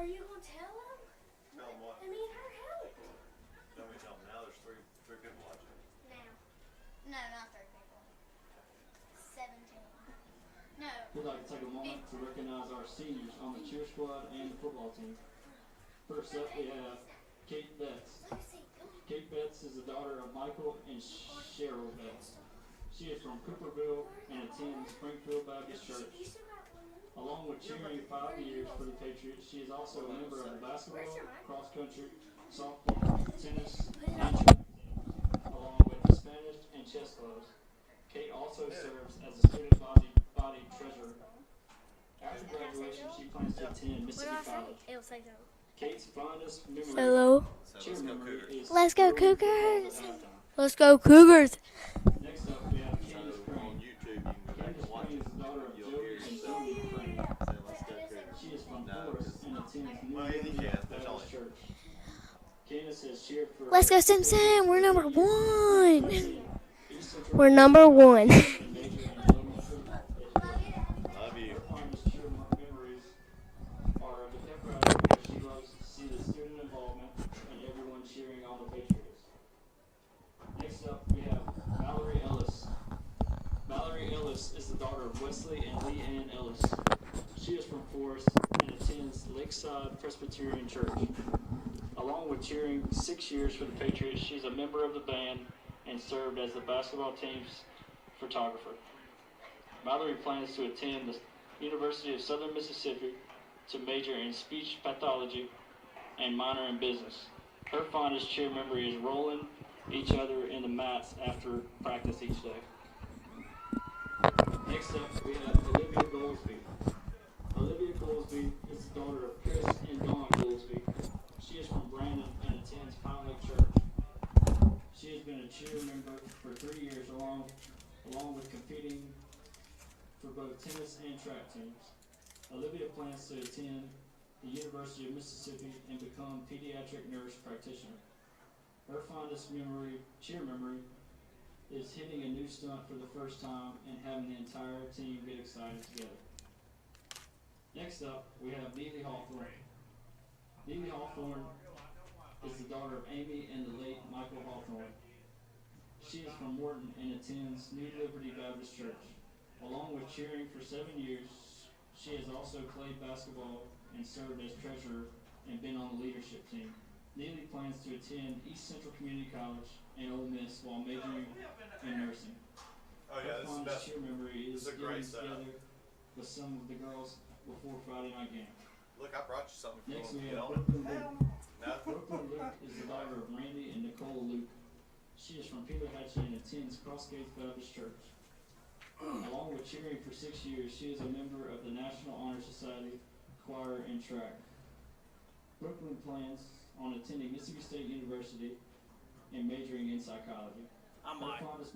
Are you gonna tell him? Tell him what? I mean, her help. Tell me, tell him now. There's three people watching. Now. No, not 3 people. 17. No. We'd like to take a moment to recognize our seniors on the cheer squad and the football team. First up, we have Kate Betts. Kate Betts is the daughter of Michael and Cheryl Betts. She is from Cooperville and attends Springfield Baptist Church. Along with cheering 5 years for the Patriots, she is also a member of the basketball, cross country, softball, tennis, and track team, along with the Spanish and chess clubs. Kate also serves as a student body treasurer. After graduation, she plans to attend Mississippi College. It'll say so. Kate's fondest memory Hello. cheer memory is Let's go throwing Cougars. footballs at halftime. Let's go Cougars. Next up, we have Candace So on Crane. YouTube, you can go back Candace and watch Crane it. is the daughter of You'll Joey hear and yourself Cindy Crane. say, "Let's go Cougars." She is from No, Forest and attends New well, you Liberty can. There's Baptist only- Church. Candace has cheered for. Let's go Simpson. We're number 1. East Central We're number 1. and major in elementary education. Love you. Her fondest cheer memories are of the pep rally where she loves to see the student involvement and everyone cheering on the Patriots. Next up, we have Mallory Ellis. Mallory Ellis is the daughter of Wesley and Lee Ann Ellis. She is from Forest and attends Lakeside Presbyterian Church. Along with cheering 6 years for the Patriots, she's a member of the band and served as the basketball team's photographer. Mallory plans to attend the University of Southern Mississippi to major in speech pathology and minor in business. Her fondest cheer memory is rolling each other in the mats after practice each day. Next up, we have Olivia Goldsby. Olivia Goldsby is the daughter of Chris and Dawn Goldsby. She is from Brandon and attends Pine Lake Church. She has been a cheer member for 3 years along with competing for both tennis and track teams. Olivia plans to attend the University of Mississippi and become pediatric nurse practitioner. Her fondest cheer memory, is hitting a new stunt for the first time and having the entire team get excited together. Next up, we have Neely Hawthorne. Neely Hawthorne is the daughter of Amy and the late Michael Hawthorne. She is from Morton and attends New Liberty Baptist Church. Along with cheering for 7 years, she has also played basketball and served as treasurer and been on the leadership team. Neely plans to attend East Central Community College and Ole Miss while majoring in nursing. Oh yeah, Her this is the fondest best. cheer memory is This is a great getting setup. together with some of the girls before Friday night game. Look, I brought you something. If Next you we want have to get on Brooklyn Luke. it. No? Brooklyn Luke is the daughter of Randy and Nicole Luke. She is from Peleachi and attends Crossgates Baptist Church. Along with cheering for 6 years, she is a member of the National Honor Society, choir, and track. Brooklyn plans on attending Mississippi State University and majoring in psychology. I Her might. fondest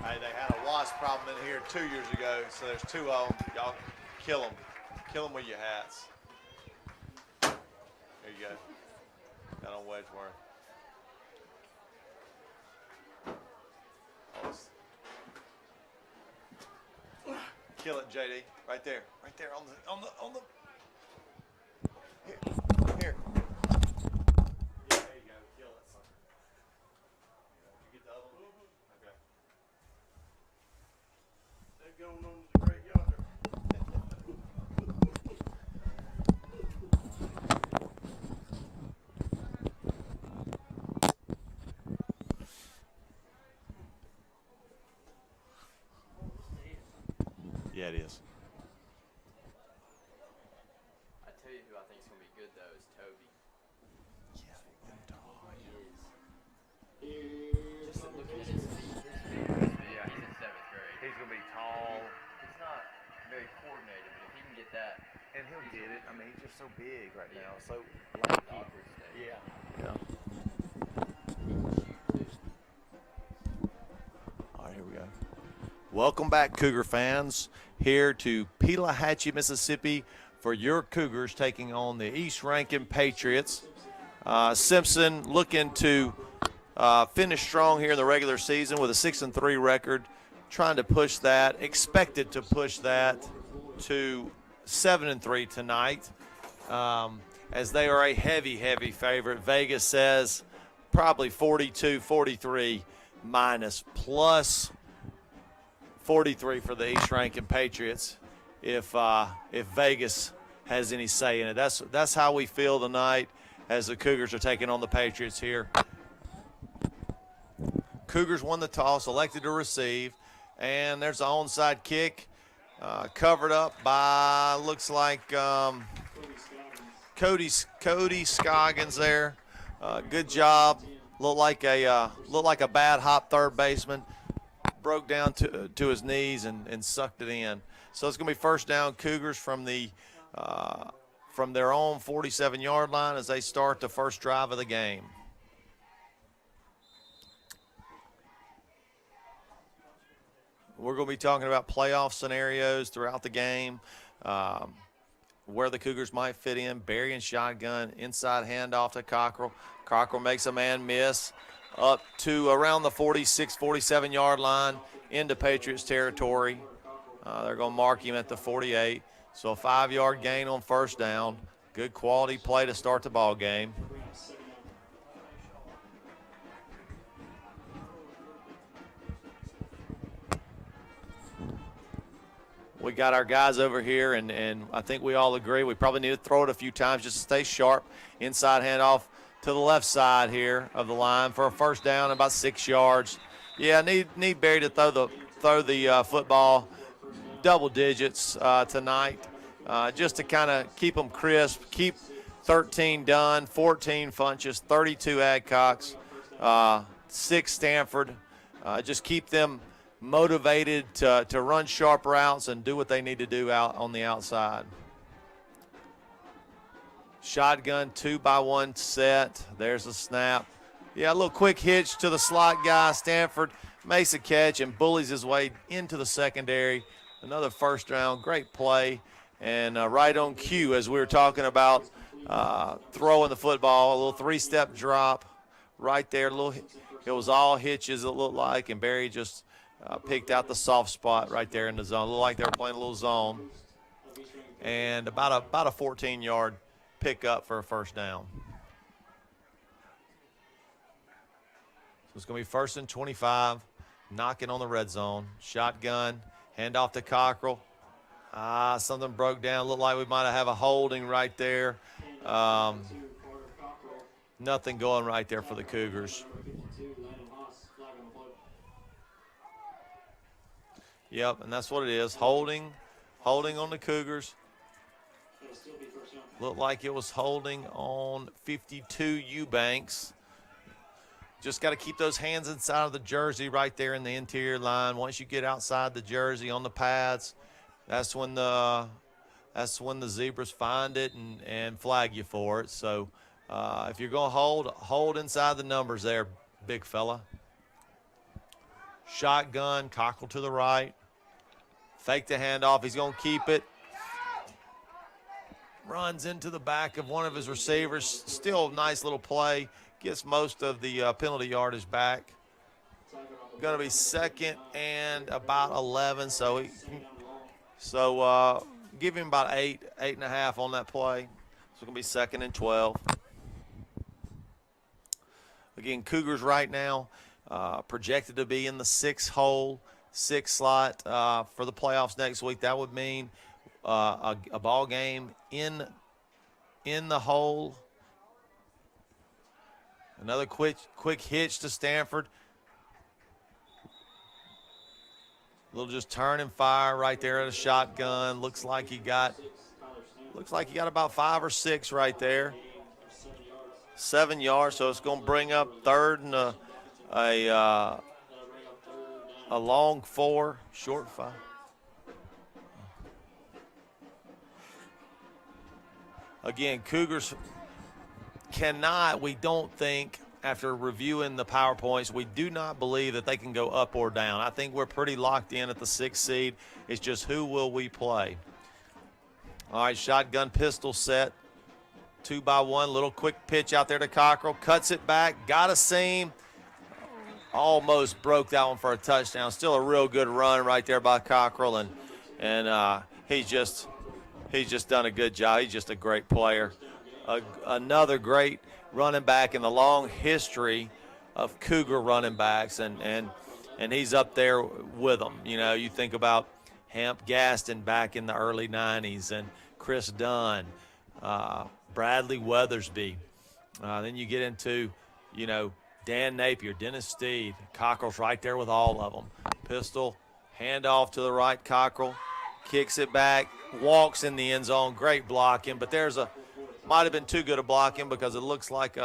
Hey, they had a wasp problem in here 2 years ago, so there's 2 of them. Y'all kill them. Kill them with your hats. There you go. Got on Wedgeworth. Kill it, JD. Right there. Right there on the. Here. Yeah, there you go. Kill that sucker. You get the other one? Okay. They're going on to the great yonder. Yeah, it is. I tell you who I think is going to be good, though, is Toby. Just looking at his feet. Yeah, he's in 7th grade. He's going to be tall, He's not very coordinated, but if he can get that, and he'll get it. I mean, he's just so big right now. Yeah. So awkward lanky. state. Yeah. Yeah. He can shoot, too. All right, here we go. Welcome back, Cougar fans, here to Pelahatchie, Mississippi, for your Cougars taking on the East Rankin Patriots. Simpson looking to finish strong here in the regular season with a 6-3 record, trying to push that, expected to push that to 7-3 tonight, as they are a heavy, heavy favorite. Vegas says probably 42-43 minus, plus 43 for the East Rankin Patriots if Vegas has any say in it. That's how we feel tonight as the Cougars are taking on the Patriots here. Cougars won the toss, elected to receive, and there's an onside kick covered up by, looks like Cody Scoggins there. Good job. Looked like a bad hop third baseman. Broke down to his knees and sucked it in. So it's going to be first down Cougars from their own 47-yard line as they start the first drive of the game. We're going to be talking about playoff scenarios throughout the game, where the Cougars might fit in. Burying shotgun, inside handoff to Cockrell. Cockrell makes a man miss up to around the 46, 47-yard line into Patriots territory. They're going to mark him at the 48. So a 5-yard gain on first down. Good quality play to start the ball game. We got our guys over here, and I think we all agree we probably need to throw it a few times just to stay sharp. Inside handoff to the left side here of the line for a first down, about 6 yards. Yeah, need Barry to throw the football double digits tonight, just to kind of keep them crisp, keep 13 done, 14 Funches, 32 Adcocks, 6 Stanford. Just keep them motivated to run sharp routes and do what they need to do out on the outside. Shotgun 2-by-1 set. There's a snap. Yeah, a little quick hitch to the slot guy. Stanford makes a catch and bullies his way into the secondary. Another first down. Great play. And right on cue as we were talking about throwing the football. A little 3-step drop right there. It was all hitches, it looked like, and Barry just picked out the soft spot right there in the zone. Looked like they were playing a little zone. And about a 14-yard pick up for a first down. So it's going to be 1st and 25, knocking on the red zone. Shotgun, handoff to Cockrell. Something broke down. Looked like we might have a holding right there. Nothing going right there for the Cougars. Yep, and that's what it is. Holding on the Cougars. Looked like it was holding on 52 Eubanks. Just got to keep those hands inside of the jersey right there in the interior line. Once you get outside the jersey on the pads, that's when the Zebras find it and flag you for it. So if you're going to hold inside the numbers there, big fella. shotgun, Cockrell to the right. Fake the handoff. He's going to keep it. Runs into the back of one of his receivers. Still a nice little play. Gets most of the penalty yardage back. Going to be second and about 11. So give him about 8.5 on that play. So it's going to be second and 12. Again, Cougars right now projected to be in the 6 slot for the playoffs next week. That would mean a ball game in the hole. Another quick hitch to Stanford. A little just turn and fire right there at a shotgun. Looks like he got about 5 or 6 right there. 7 yards, so it's going to bring up third and a long 4, short 5. Again, Cougars cannot, we don't think, after reviewing the PowerPoints, we do not believe that they can go up or down. I think we're pretty locked in at the 6th seed. It's just who will we play. All right, shotgun pistol set. 2-by-1, little quick pitch out there to Cockrell. Cuts it back, got a seam. Almost broke that one for a touchdown. Still a real good run right there by Cockrell, and he's just done a good job. He's just a great player. Another great running back in the long history of Cougar running backs, and he's up there with them. You know, you think about Hamp Gaston back in the early 90s, and Chris Dunn, Bradley Weathersby. Then you get into, you know, Dan Napier, Dennis Steed. Cockrell's right there with all of them. Pistol, handoff to the right, Cockrell. Kicks it back, walks in the end zone. Great blocking, but might have been too good a blocking because it looks like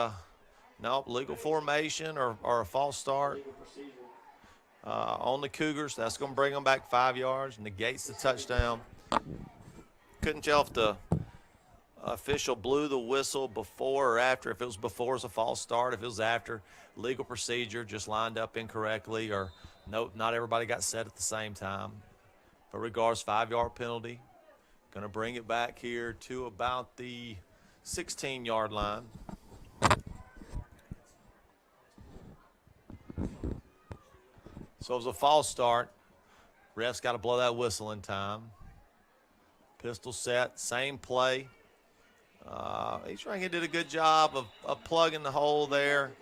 legal formation or a false start on the Cougars. That's going to bring them back 5 yards, negates the touchdown. Couldn't tell if the official blew the whistle before or after. If it was before, it's a false start. If it was after, legal procedure, just lined up incorrectly, or nope, not everybody got set at the same time. But regardless, 5-yard penalty. Going to bring it back here to about the 16-yard line. So it was a false start. Ref's got to blow that whistle in time. Pistol set, same play. East Rankin did a good job of plugging the hole there,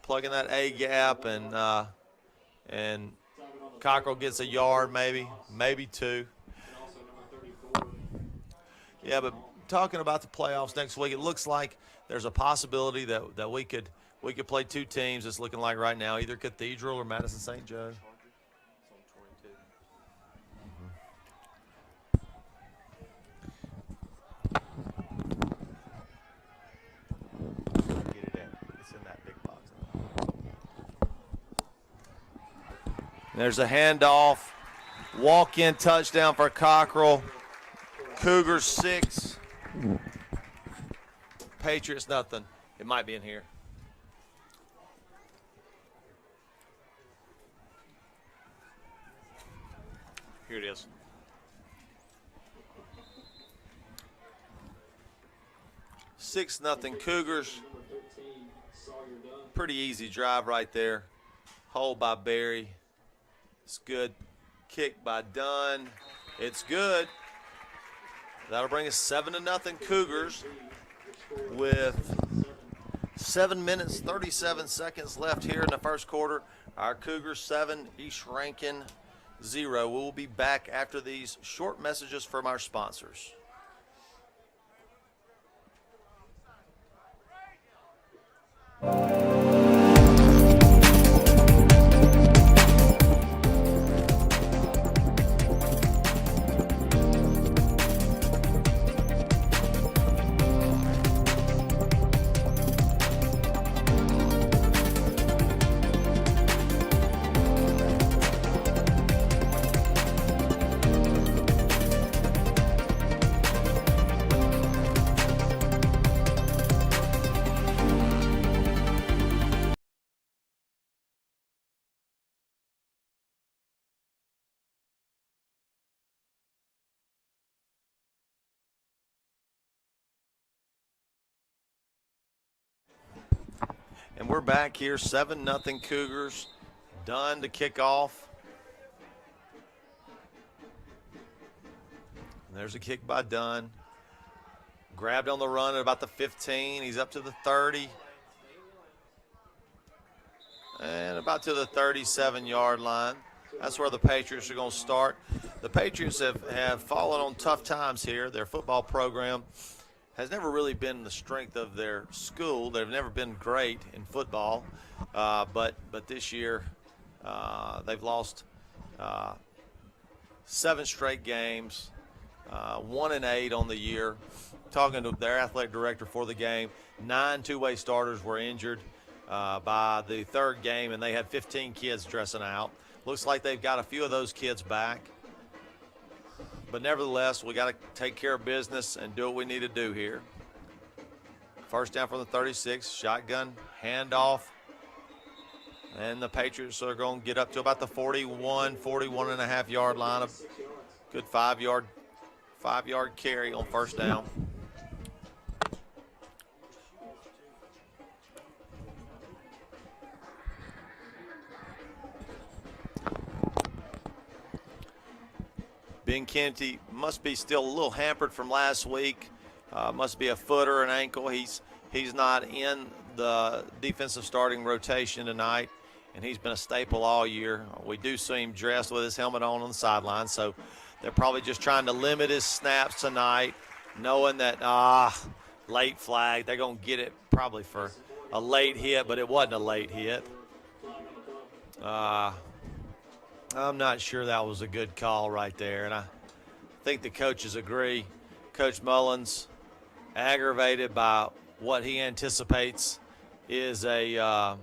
plugging that A gap, and Cockrell gets a yard, maybe 2. Yeah, but talking about the playoffs next week, it looks like there's a possibility that we could play 2 teams. It's looking like right now, either Cathedral or Madison St. Joe. There's a handoff. Walk-in touchdown for Cockrell. Cougars 6. Patriots nothing. It might be in here. Here it is. Six nothing Cougars. Pretty easy drive right there. Hold by Berry. It's good. Kick by Dunn. It's good. That'll bring us 7-0 Cougars with 7 minutes, 37 seconds left here in the first quarter. Our Cougars 7, East Rankin 0. We will be back after these short messages from our sponsors. And we're back here, 7-0 Cougars. Dunn to kick off. And there's a kick by Dunn. Grabbed on the run at about the 15. He's up to the 30. And about to the 37-yard line. That's where the Patriots are going to start. The Patriots have fallen on tough times here. Their football program has never really been the strength of their school. They've never been great in football. But this year they've lost 7 straight games, 1-8 on the year. Talking to their athletic director for the game, 9 two-way starters were injured by the third game, and they had 15 kids dressing out. Looks like they've got a few of those kids back. But nevertheless, we got to take care of business and do what we need to do here. First down from the 36, shotgun, handoff. And the Patriots are going to get up to about the 41.5 yard line. A good 5-yard carry on first down. Ben Kennedy must be still a little hampered from last week. Must be a foot or an ankle. He's not in the defensive starting rotation tonight, and he's been a staple all year. We do see him dressed with his helmet on the sideline, so they're probably just trying to limit his snaps tonight, knowing that, late flag. They're going to get it probably for a late hit, but it wasn't a late hit. I'm not sure that was a good call right there, and I think the coaches agree. Coach Mullins, aggravated by what he anticipates is a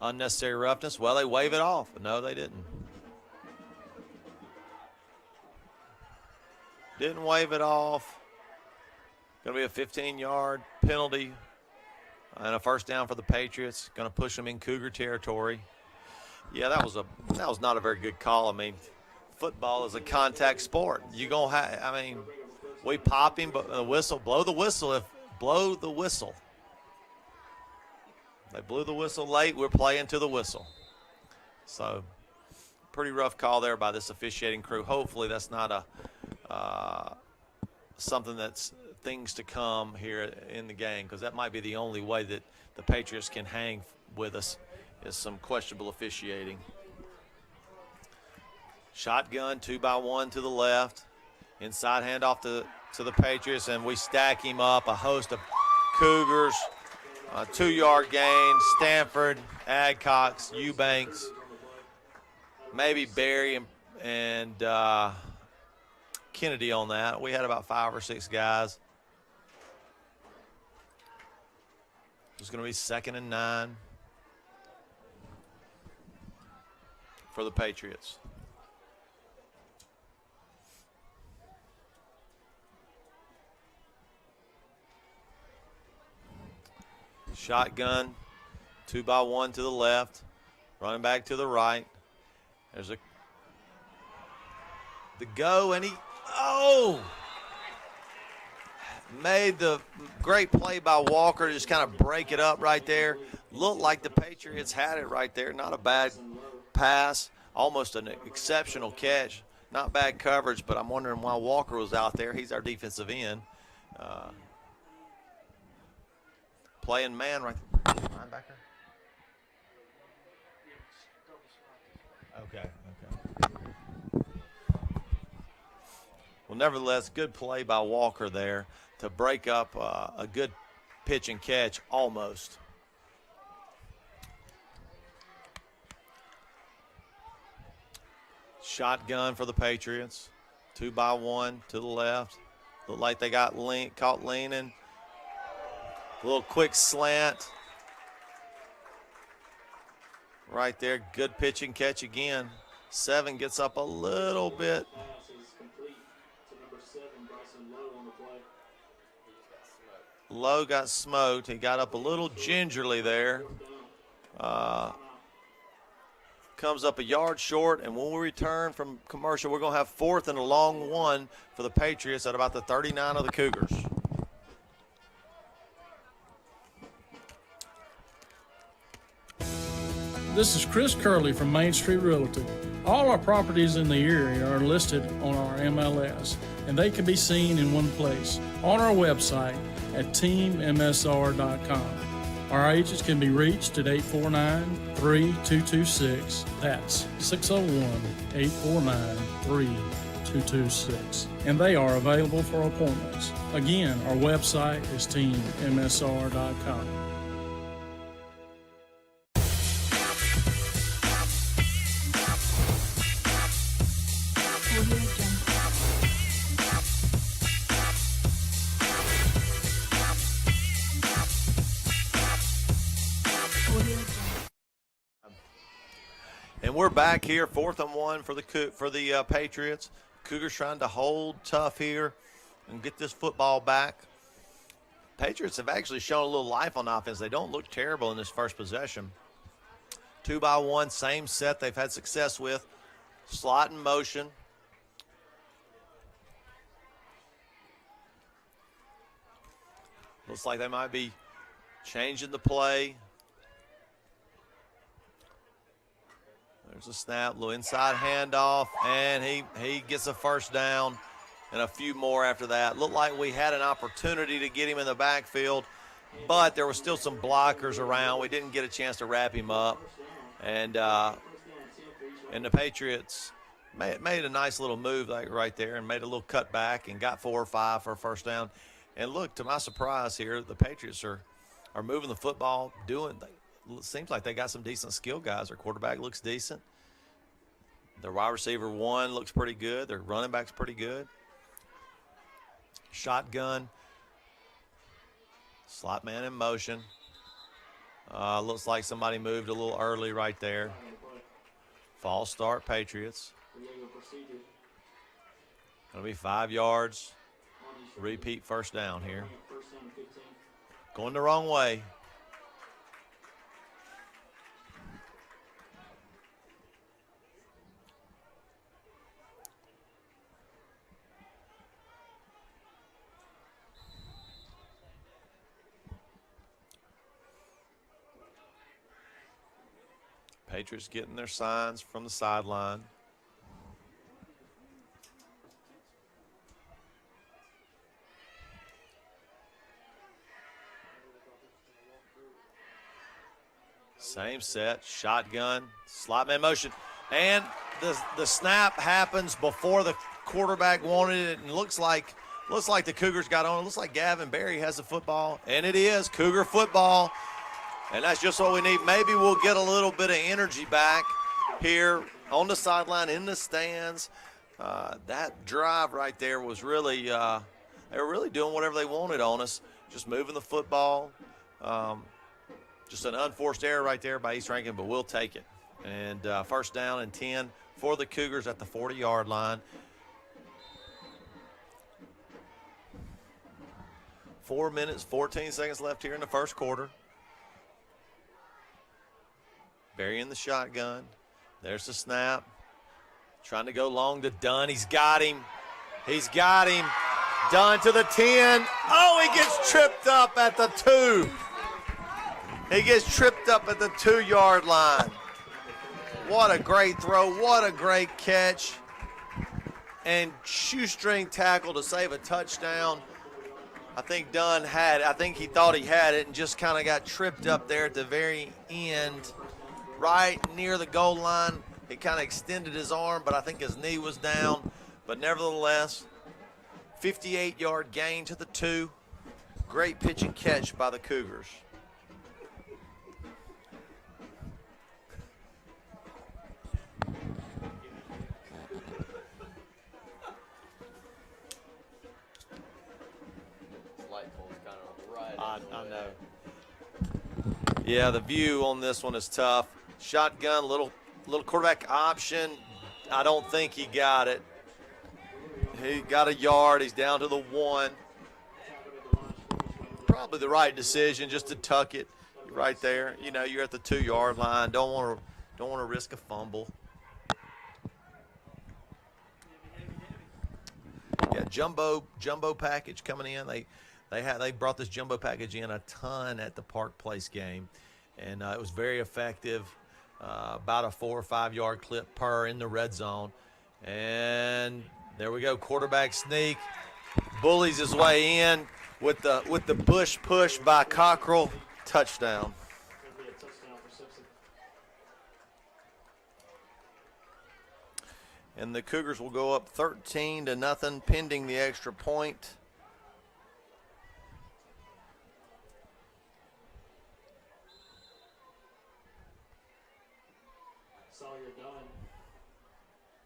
unnecessary roughness. Well, they wave it off. No, they didn't. Didn't wave it off. Going to be a 15-yard penalty and a first down for the Patriots. Going to push them in Cougar territory. Yeah, that was not a very good call. I mean, football is a contact sport. You gonna have. I mean, we pop him, but the whistle, blow the whistle. Blow the whistle. They blew the whistle late. We're playing to the whistle. So, pretty rough call there by this officiating crew. Hopefully, that's not something that's things to come here in the game, because that might be the only way that the Patriots can hang with us. Is some questionable officiating. Shotgun, 2-by-1 to the left. Inside handoff to the Patriots, and we stack him up. A host of Cougars, 2-yard gain. Stanford, Adcox, Eubanks, maybe Barry and Kennedy on that. We had about 5 or 6 guys. It's going to be 2nd and 9. For the Patriots. Shotgun, 2-by-1 to the left, running back to the right. There's the go, and he made the great play by Walker to just kind of break it up right there. Looked like the Patriots had it right there. Not a bad pass, almost an exceptional catch. Not bad coverage, but I'm wondering why Walker was out there. He's our defensive end. Playing man right there. Linebacker? Okay. Well, nevertheless, good play by Walker there to break up a good pitch and catch almost. Shotgun for the Patriots. 2-by-1 to the left. Looked like they got caught leaning. A little quick slant. Right there. Good pitch and catch again. 7 gets up a little bit. Lowe got smoked. He got up a little gingerly there. Comes up a yard short, and when we return from commercial, we're going to have 4th and a long 1 for the Patriots at about the 39 of the Cougars. This is Chris Curley from Main Street Realty. All our properties in the area are listed on our MLS, and they can be seen in one place on our website at teammsr.com. Our agents can be reached at 849-3226. That's 601-849-3226. And they are available for appointments. Again, our website is teammsr.com. And we're back here, 4th and 1 for the Patriots. Cougars trying to hold tough here and get this football back. Patriots have actually shown a little life on offense. They don't look terrible in this first possession. 2-by-1, same set they've had success with. Slot in motion. Looks like they might be changing the play. There's a snap, little inside handoff, and he gets a first down and a few more after that. Looked like we had an opportunity to get him in the backfield, but there were still some blockers around. We didn't get a chance to wrap him up. And the Patriots made a nice little move right there and made a little cutback and got 4 or 5 for a first down. And look, to my surprise here, the Patriots are moving the football, it seems like they got some decent skill guys. Their quarterback looks decent. Their wide receiver 1 looks pretty good. Their running back's pretty good. Shotgun. Slot man in motion. Looks like somebody moved a little early right there. False start, Patriots. Going to be 5 yards. Repeat first down here. Going the wrong way. Patriots getting their signs from the sideline. Same set, shotgun, slot man motion. And the snap happens before the quarterback wanted it, and looks like the Cougars got on. It looks like Gavin Berry has the football, and it is Cougar football. And that's just what we need. Maybe we'll get a little bit of energy back here on the sideline, in the stands. That drive right there was really, they were really doing whatever they wanted on us, just moving the football. Just an unforced error right there by East Rankin, but we'll take it. And first down and 10 for the Cougars at the 40-yard line. 4 minutes, 14 seconds left here in the first quarter. Berry in the shotgun. There's the snap. Trying to go long to Dunn. He's got him. He's got him. Dunn to the 10. Oh, he gets tripped up at the 2. He gets tripped up at the 2-yard line. What a great throw. What a great catch. And shoestring tackle to save a touchdown. I think Dunn had it. I think he thought he had it and just kind of got tripped up there at the very end. Right near the goal line. He kind of extended his arm, but I think his knee was down. But nevertheless, 58-yard gain to the 2. Great pitch and catch by the Cougars. I know. Yeah, the view on this one is tough. Shotgun, little quarterback option. I don't think he got it. He got a yard. He's down to the 1. Probably the right decision just to tuck it right there. You know, you're at the 2-yard line. Don't want to risk a fumble. Yeah, jumbo package coming in. They brought this jumbo package in a ton at the Park Place game, and it was very effective. about a 4 or 5 yard clip per in the red zone. And there we go, quarterback sneak, bullies his way in with the bush push by Cockrell, touchdown. It'll be a touchdown for Simpson. And the Cougars will go up 13-0 pending the extra point. Sawyer done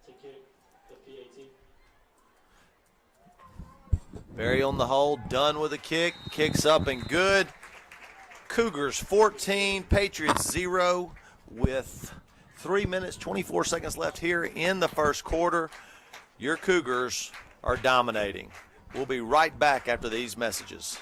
to kick the PAT. Barry on the hold, done with a kick, kicks up and good. Cougars 14, Patriots 0 with 3 minutes, 24 seconds left here in the first quarter. Your Cougars are dominating. We'll be right back after these messages.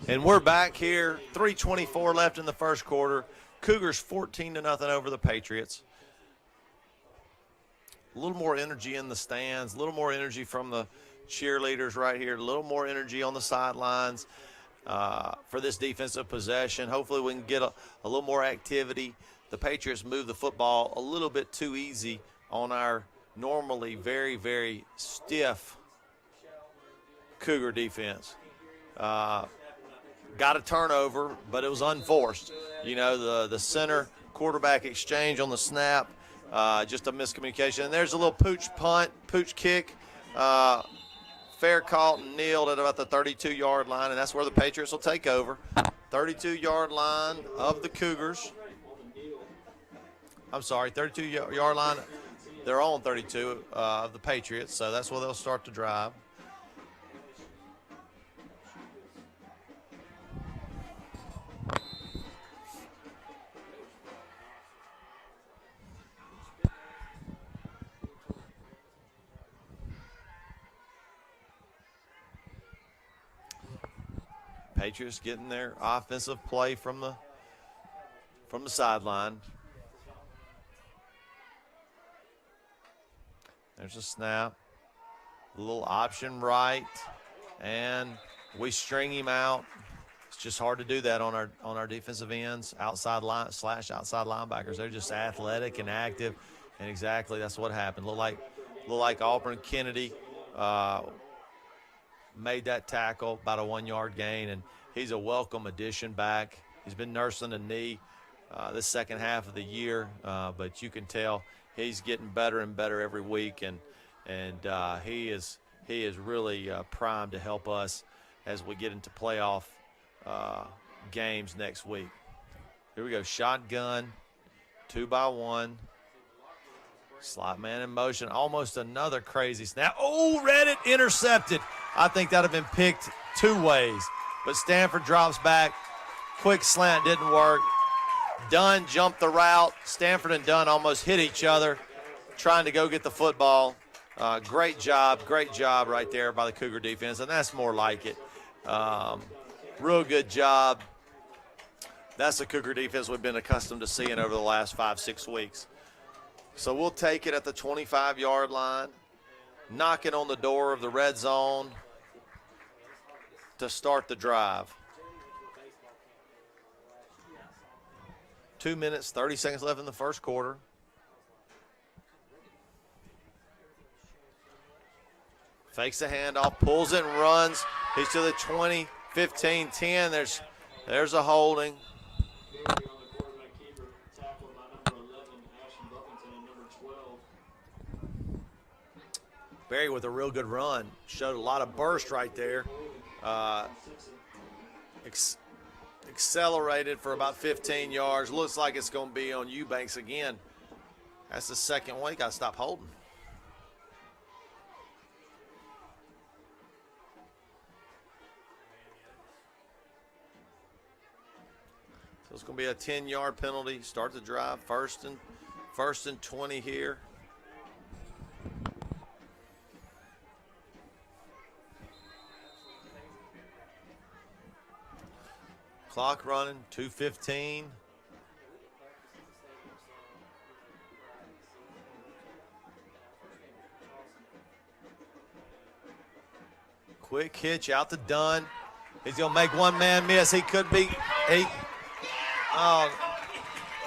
And we're back here, 3:24 left in the first quarter. Cougars 14-0 over the Patriots. A little more energy in the stands, a little more energy from the cheerleaders right here, a little more energy on the sidelines for this defensive possession. Hopefully we can get a little more activity. The Patriots move the football a little bit too easy on our normally very, very stiff Cougar defense. Got a turnover, but it was unforced. You know, the center quarterback exchange on the snap, just a miscommunication. And there's a little pooch kick, fair caught and kneeled at about the 32-yard line, and that's where the Patriots will take over. 32-yard line of the Cougars. I'm sorry, 32-yard line. They're on 32 of the Patriots, so that's where they'll start the drive. Patriots getting their offensive play from the sideline. There's a snap, a little option right, and we string him out. It's just hard to do that on our defensive ends, outside linebackers. They're just athletic and active, and exactly that's what happened. Look like Auburn Kennedy made that tackle, about a 1 yard gain, and he's a welcome addition back. He's been nursing a knee this second half of the year, but you can tell he's getting better and better every week, and he is really primed to help us as we get into playoff games next week. Here we go, shotgun, 2-by-1. Slot man in motion, almost another crazy snap. Oh, read it, intercepted. I think that would have been picked two ways, but Stanford drops back. Quick slant didn't work. Dunn jumped the route. Stanford and Dunn almost hit each other trying to go get the football. Great job right there by the Cougar defense, and that's more like it. Real good job. That's the Cougar defense we've been accustomed to seeing over the last 5-6 weeks. So we'll take it at the 25-yard line, knocking on the door of the red zone to start the drive. 2 minutes, 30 seconds left in the first quarter. Fakes the handoff, pulls it and runs. He's to the 20, 15, 10. There's a holding. Barry with a real good run. Showed a lot of burst right there. Accelerated for about 15 yards. Looks like it's going to be on Eubanks again. That's the second one. He got to stop holding. So it's going to be a 10-yard penalty. Start the drive. First and 20 here. Clock running, 2:15. Quick hitch out to Dunn. He's going to make one man miss. He could be.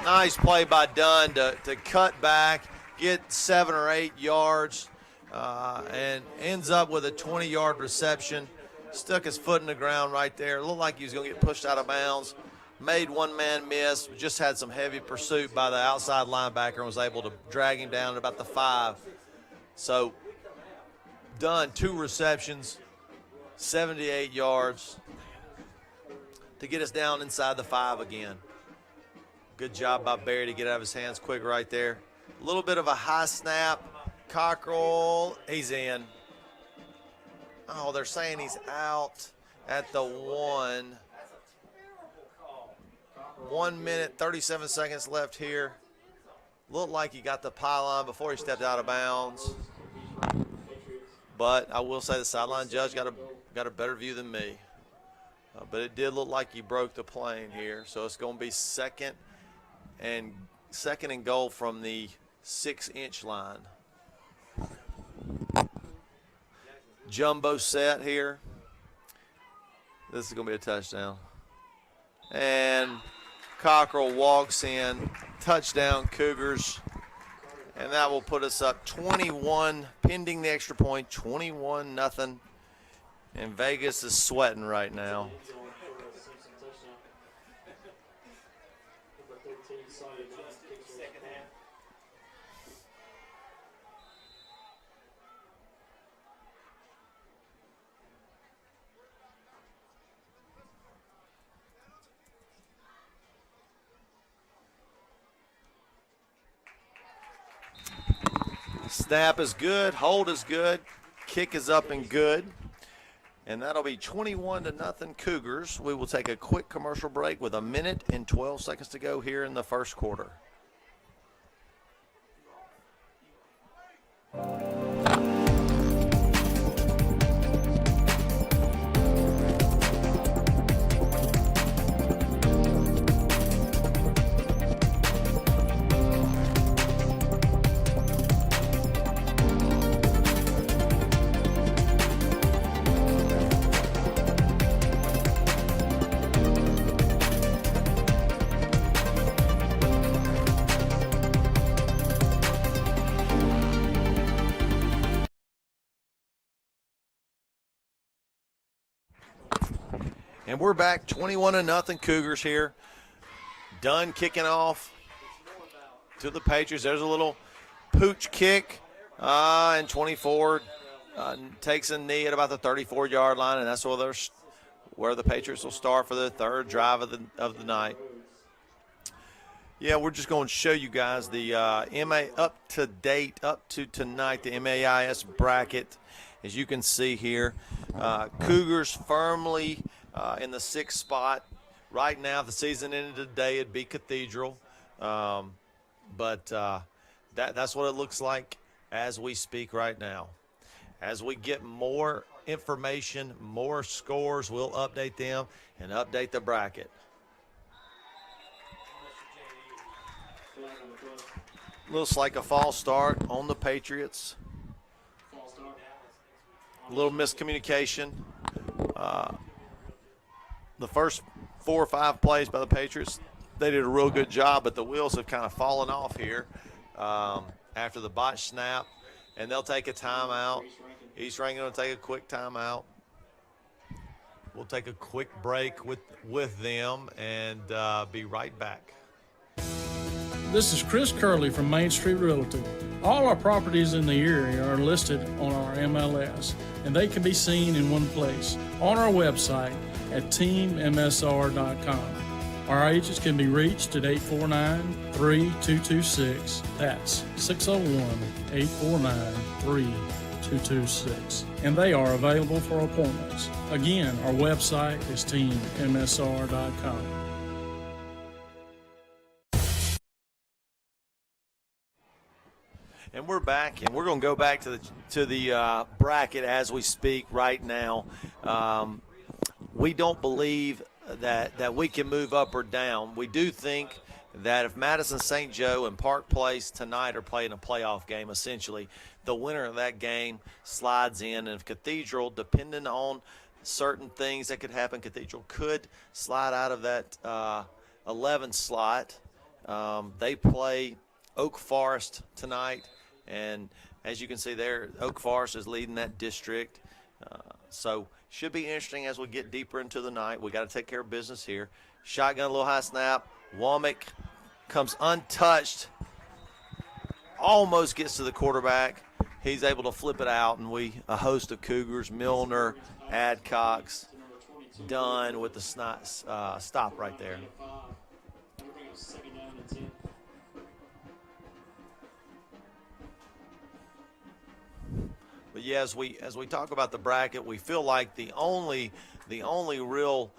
Nice play by Dunn to cut back, get 7 or 8 yards, and ends up with a 20-yard reception. Stuck his foot in the ground right there. Looked like he was going to get pushed out of bounds. Made one man miss. Just had some heavy pursuit by the outside linebacker and was able to drag him down at about the 5. So Dunn, 2 receptions, 78 yards to get us down inside the 5 again. Good job by Barry to get out of his hands quick right there. A little bit of a high snap. Cockrell, he's in. Oh, they're saying he's out at the 1. 1 minute, 37 seconds left here. Looked like he got the pylon before he stepped out of bounds. But I will say the sideline judge got a better view than me. But it did look like he broke the plane here. So it's going to be second and goal from the 6-inch line. Jumbo set here. This is going to be a touchdown. And Cockrell walks in. Touchdown, Cougars. And that will put us up 21, pending the extra point, 21-0. And Vegas is sweating right now. Snap is good, hold is good, kick is up and good. And that'll be 21-0 Cougars. We will take a quick commercial break with 1 minute and 12 seconds to go here in the first quarter. And we're back 21-0 Cougars here. Dunn kicking off to the Patriots. There's a little pooch kick, and 24 takes a knee at about the 34-yard line, and that's where the Patriots will start for the third drive of the night. Yeah, we're just going to show you guys the up to tonight, the MAIS bracket. As you can see here, Cougars firmly in the 6th spot. Right now, if the season ended today, it'd be Cathedral. But that's what it looks like as we speak right now. As we get more information, more scores, we'll update them and update the bracket. Looks like a false start on the Patriots. A little miscommunication. The first 4 or 5 plays by the Patriots, they did a real good job, but the wheels have kind of fallen off here after the botch snap, and they'll take a timeout. East Rankin will take a quick timeout. We'll take a quick break with them and be right back. This is Chris Curley from Main Street Realty. All our properties in the area are listed on our MLS, and they can be seen in one place, on our website at teammsr.com. Our agents can be reached at 849-3226. That's 601-849-3226. And they are available for appointments. Again, our website is teammsr.com. And we're back, and we're going to go back to the bracket as we speak right now. We don't believe that we can move up or down. We do think that if Madison St. Joe and Park Place tonight are playing a playoff game, essentially, the winner of that game slides in. And if Cathedral, depending on certain things that could happen, Cathedral could slide out of that 11 slot. They play Oak Forest tonight, and as you can see there, Oak Forest is leading that district. So should be interesting as we get deeper into the night. We got to take care of business here. Shotgun, a little high snap. Womack comes untouched, almost gets to the quarterback. He's able to flip it out, and a host of Cougars, Milner, Adcox, Dunn with the stop right there. But yeah, as we talk about the bracket, we feel like the only real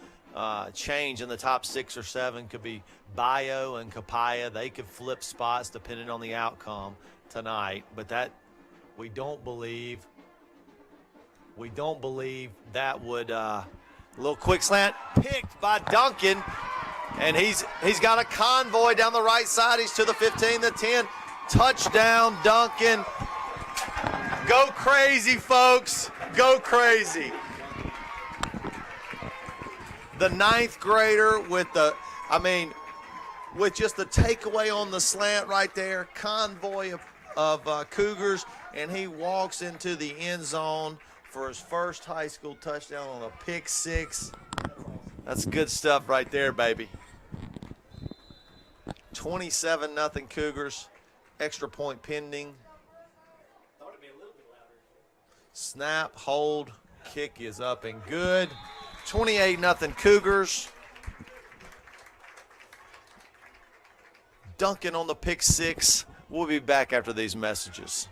change in the top 6 or 7 could be Bio and Capaya. They could flip spots depending on the outcome tonight, but that we don't believe that would little quick slant picked by Duncan, and he's got a convoy down the right side. He's to the 15, the 10. Touchdown, Duncan. Go crazy, folks. Go crazy. The 9th grader with just the takeaway on the slant right there, convoy of Cougars, and he walks into the end zone for his first high school touchdown on a pick 6. That's good stuff right there, baby. 27-0 Cougars. Extra point pending. Snap, hold, kick is up and good. 28-0 Cougars. Duncan on the pick 6. We'll be back after these messages.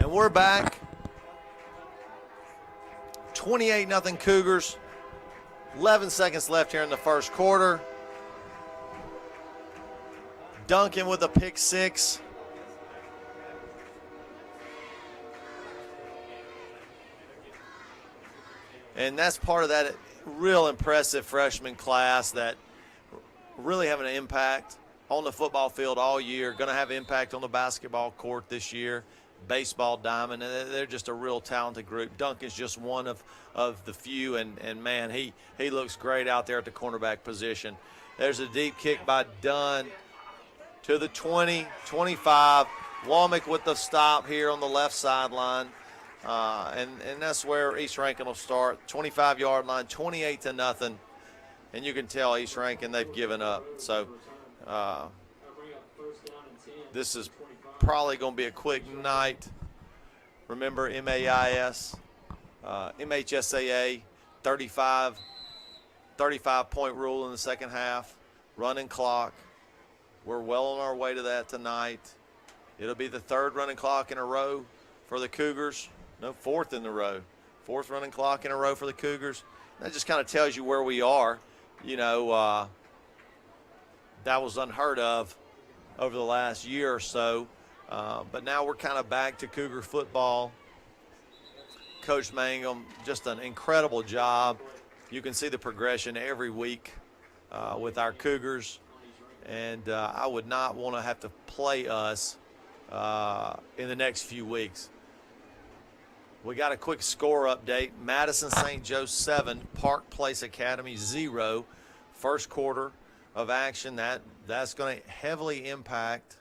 And we're back. 28-0 Cougars. 11 seconds left here in the first quarter. Duncan with a pick 6. And that's part of that real impressive freshman class that really having an impact on the football field all year, going to have impact on the basketball court this year, baseball diamond, and they're just a real talented group. Duncan's just one of the few, and man, he looks great out there at the cornerback position. There's a deep kick by Dunn to the 20, 25. Womack with the stop here on the left sideline. And that's where East Rankin will start. 25-yard line, 28-0. And you can tell East Rankin, they've given up. So this is probably going to be a quick night. Remember MAIS, MHSAA, 35-point rule in the second half, running clock. We're well on our way to that tonight. It'll be the 3rd running clock in a row for the Cougars. No, 4th in a row. 4th running clock in a row for the Cougars. That just kind of tells you where we are. You know, that was unheard of over the last year or so. But now we're kind of back to Cougar football. Coach Mangum, just an incredible job. You can see the progression every week with our Cougars. And I would not want to have to play us in the next few weeks. We got a quick score update. Madison St. Joe 7, Park Place Academy 0. First quarter of action. That's going to heavily impact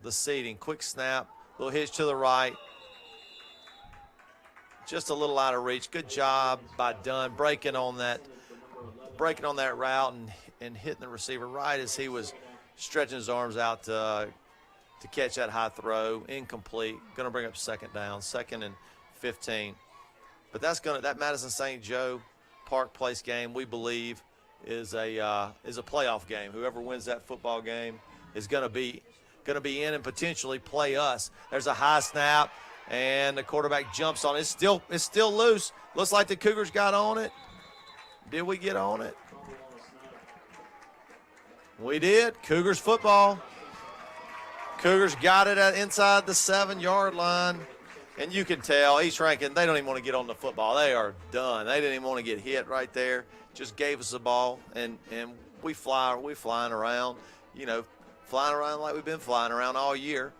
the seeding. Quick snap, little hitch to the right. Just a little out of reach. Good job by Dunn breaking on that route and hitting the receiver right as he was stretching his arms out to catch that high throw. Incomplete. Going to bring up second down, 2nd and 15. But that Madison St. Joe Park Place game, we believe, is a playoff game. Whoever wins that football game is going to be going to be in and potentially play us. There's a high snap, and the quarterback jumps on it. It's still loose. Looks like the Cougars got on it. Did we get on it? We did. Cougars football. Cougars got it inside the 7-yard line. And you can tell, East Rankin, they don't even want to get on the football. They are done. They didn't even want to get hit right there. Just gave us the ball, and we're flying around, flying around like we've been flying around all year.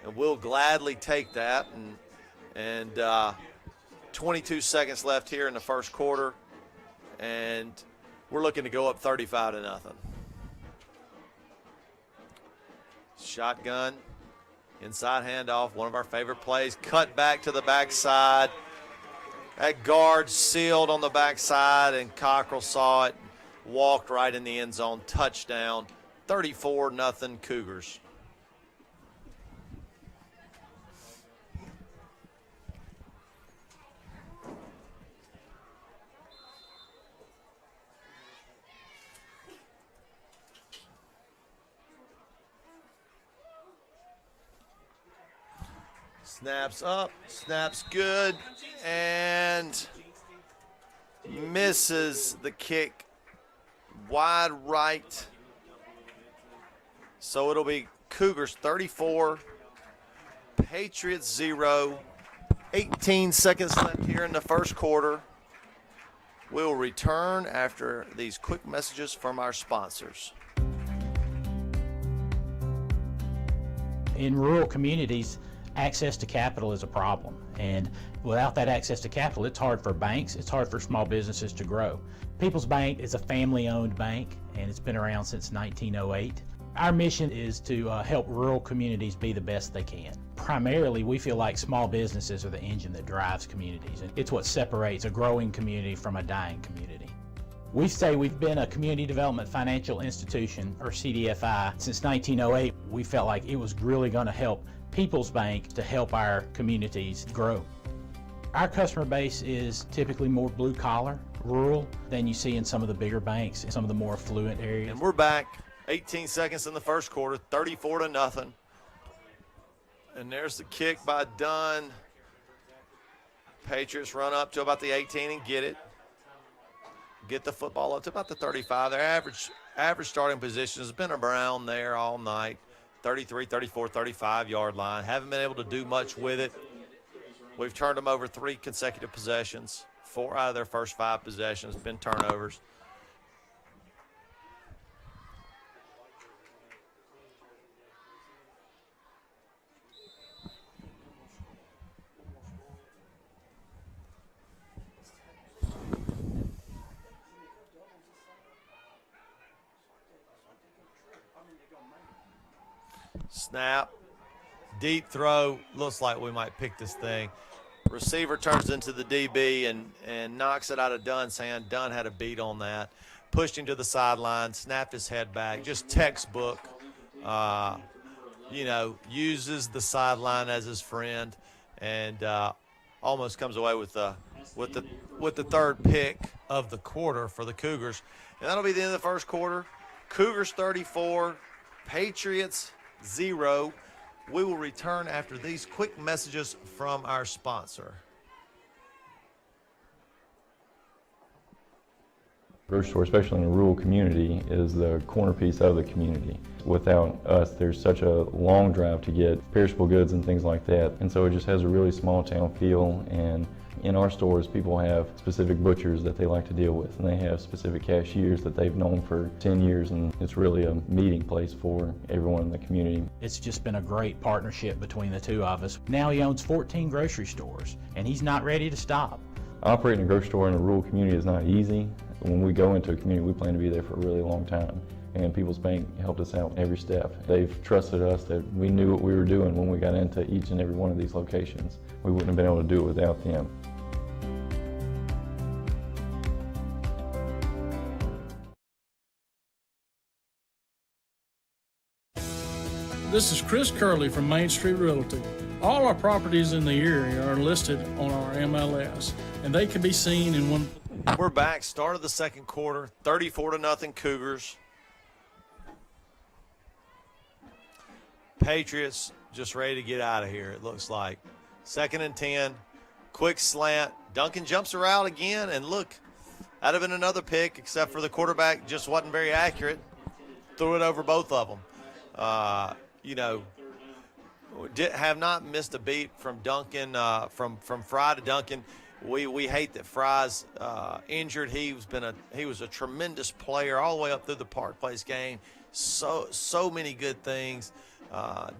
And we'll gladly take that. And 22 seconds left here in the first quarter, and we're looking to go up 35-0. Shotgun. Inside handoff, one of our favorite plays. Cut back to the backside. That guard sealed on the backside, and Cockrell saw it, walked right in the end zone. Touchdown, 34-0 Cougars. Snaps up, snaps good, and misses the kick wide right. So it'll be Cougars 34, Patriots 0. 18 seconds left here in the first quarter. We'll return after these quick messages from our sponsors. In rural communities, access to capital is a problem, and without that access to capital, it's hard for banks, it's hard for small businesses to grow. People's Bank is a family-owned bank, and it's been around since 1908. Our mission is to help rural communities be the best they can. Primarily, we feel like small businesses are the engine that drives communities, and it's what separates a growing community from a dying community. We say we've been a Community Development Financial Institution, or CDFI, since 1908. We felt like it was really going to help People's Bank to help our communities grow. Our customer base is typically more blue collar, rural, than you see in some of the bigger banks in some of the more affluent areas. And we're back, 18 seconds in the first quarter, 34-0. And there's the kick by Dunn. Patriots run up to about the 18 and get it. Get the football up to about the 35. Their average starting position has been around there all night. 33, 34, 35-yard line. Haven't been able to do much with it. We've turned them over 3 consecutive possessions. 4 out of their first 5 possessions have been turnovers. Snap, deep throw, looks like we might pick this thing. Receiver turns into the DB and knocks it out of Dunn's hand. Dunn had a beat on that. Pushed him to the sideline, snapped his head back. Just textbook, uses the sideline as his friend, and almost comes away with the third pick of the quarter for the Cougars. And that'll be the end of the first quarter. Cougars 34, Patriots 0. We will return after these quick messages from our sponsor. Grocery store, especially in a rural community, is the corner piece of the community. Without us, there's such a long drive to get perishable goods and things like that. And so it just has a really small town feel. And in our stores, people have specific butchers that they like to deal with, and they have specific cashiers that they've known for 10 years, and it's really a meeting place for everyone in the community. It's just been a great partnership between the two of us. Now he owns 14 grocery stores, and he's not ready to stop. Operating a grocery store in a rural community is not easy. When we go into a community, we plan to be there for a really long time, and People's Bank helped us out every step. They've trusted us that we knew what we were doing when we got into each and every one of these locations. We wouldn't have been able to do it without them. This is Chris Curley from Main Street Realty. All our properties in the area are listed on our MLS, and they can be seen in one. We're back, start of the second quarter, 34-0 Cougars. Patriots just ready to get out of here, it looks like. 2nd and 10, quick slant. Duncan jumps her out again, and look, that'd have been another pick, except for the quarterback just wasn't very accurate. Threw it over both of them. Have not missed a beat from Duncan, from Fry to Duncan. We hate that Fry's injured. He was a tremendous player all the way up through the Park Place game. So many good things.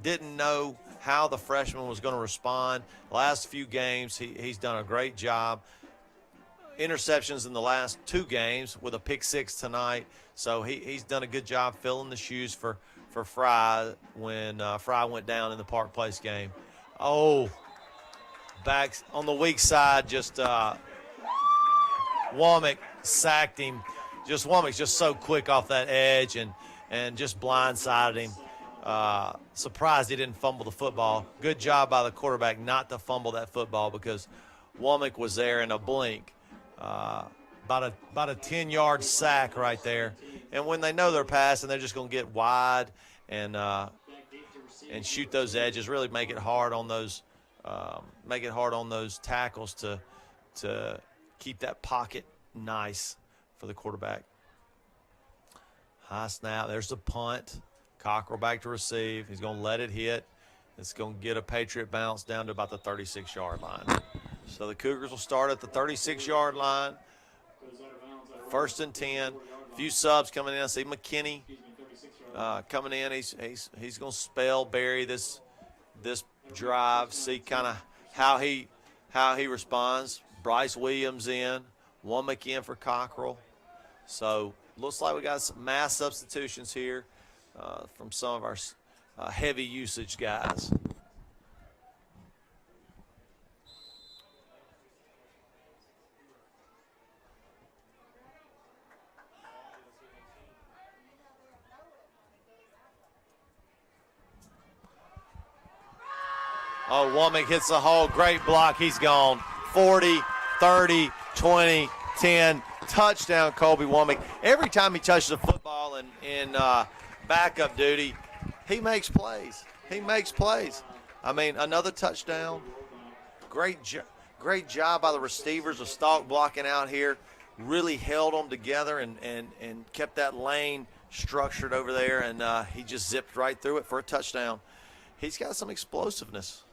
Didn't know how the freshman was going to respond. Last few games, he's done a great job. Interceptions in the last 2 games with a pick 6 tonight. So he's done a good job filling the shoes for Fry when Fry went down in the Park Place game. Oh, back on the weak side, just Womack sacked him. Womack's just so quick off that edge and just blindsided him. Surprised he didn't fumble the football. Good job by the quarterback not to fumble that football because Womack was there in a blink. About a 10-yard sack right there. And when they know they're passing, they're just going to get wide and shoot those edges. Really make it hard on those tackles to keep that pocket nice for the quarterback. High snap. There's the punt. Cockrell back to receive. He's going to let it hit. It's going to get a Patriot bounce down to about the 36-yard line. So the Cougars will start at the 36-yard line. 1st and 10. A few subs coming in. I see McKinney coming in. He's going to spell Barry this drive. See kind of how he responds. Bryce Williams in. Womack in for Cockrell. So looks like we got some mass substitutions here from some of our heavy usage guys. Oh, Womack hits the hole. Great block. He's gone. 40, 30, 20, 10. Touchdown, Colby Womack. Every time he touches the football in backup duty, he makes plays. I mean, another touchdown. Great job by the receivers of Stalk blocking out here. Really held them together and kept that lane structured over there, and he just zipped right through it for a touchdown. He's got some explosiveness.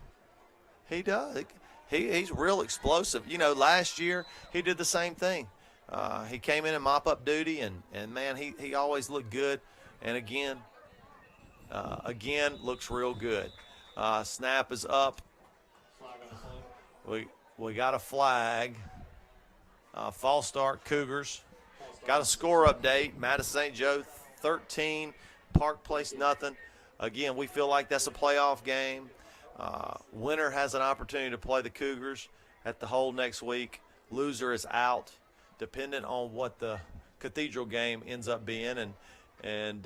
He does. He's real explosive. Last year he did the same thing. He came in mop-up duty, and man, he always looked good. And again looks real good. Snap is up. We got a flag. False start, Cougars. Got a score update. Madison St. Joe 13, Park Place nothing. Again, we feel like that's a playoff game. Winner has an opportunity to play the Cougars at the Hole next week. Loser is out, dependent on what the Cathedral game ends up being and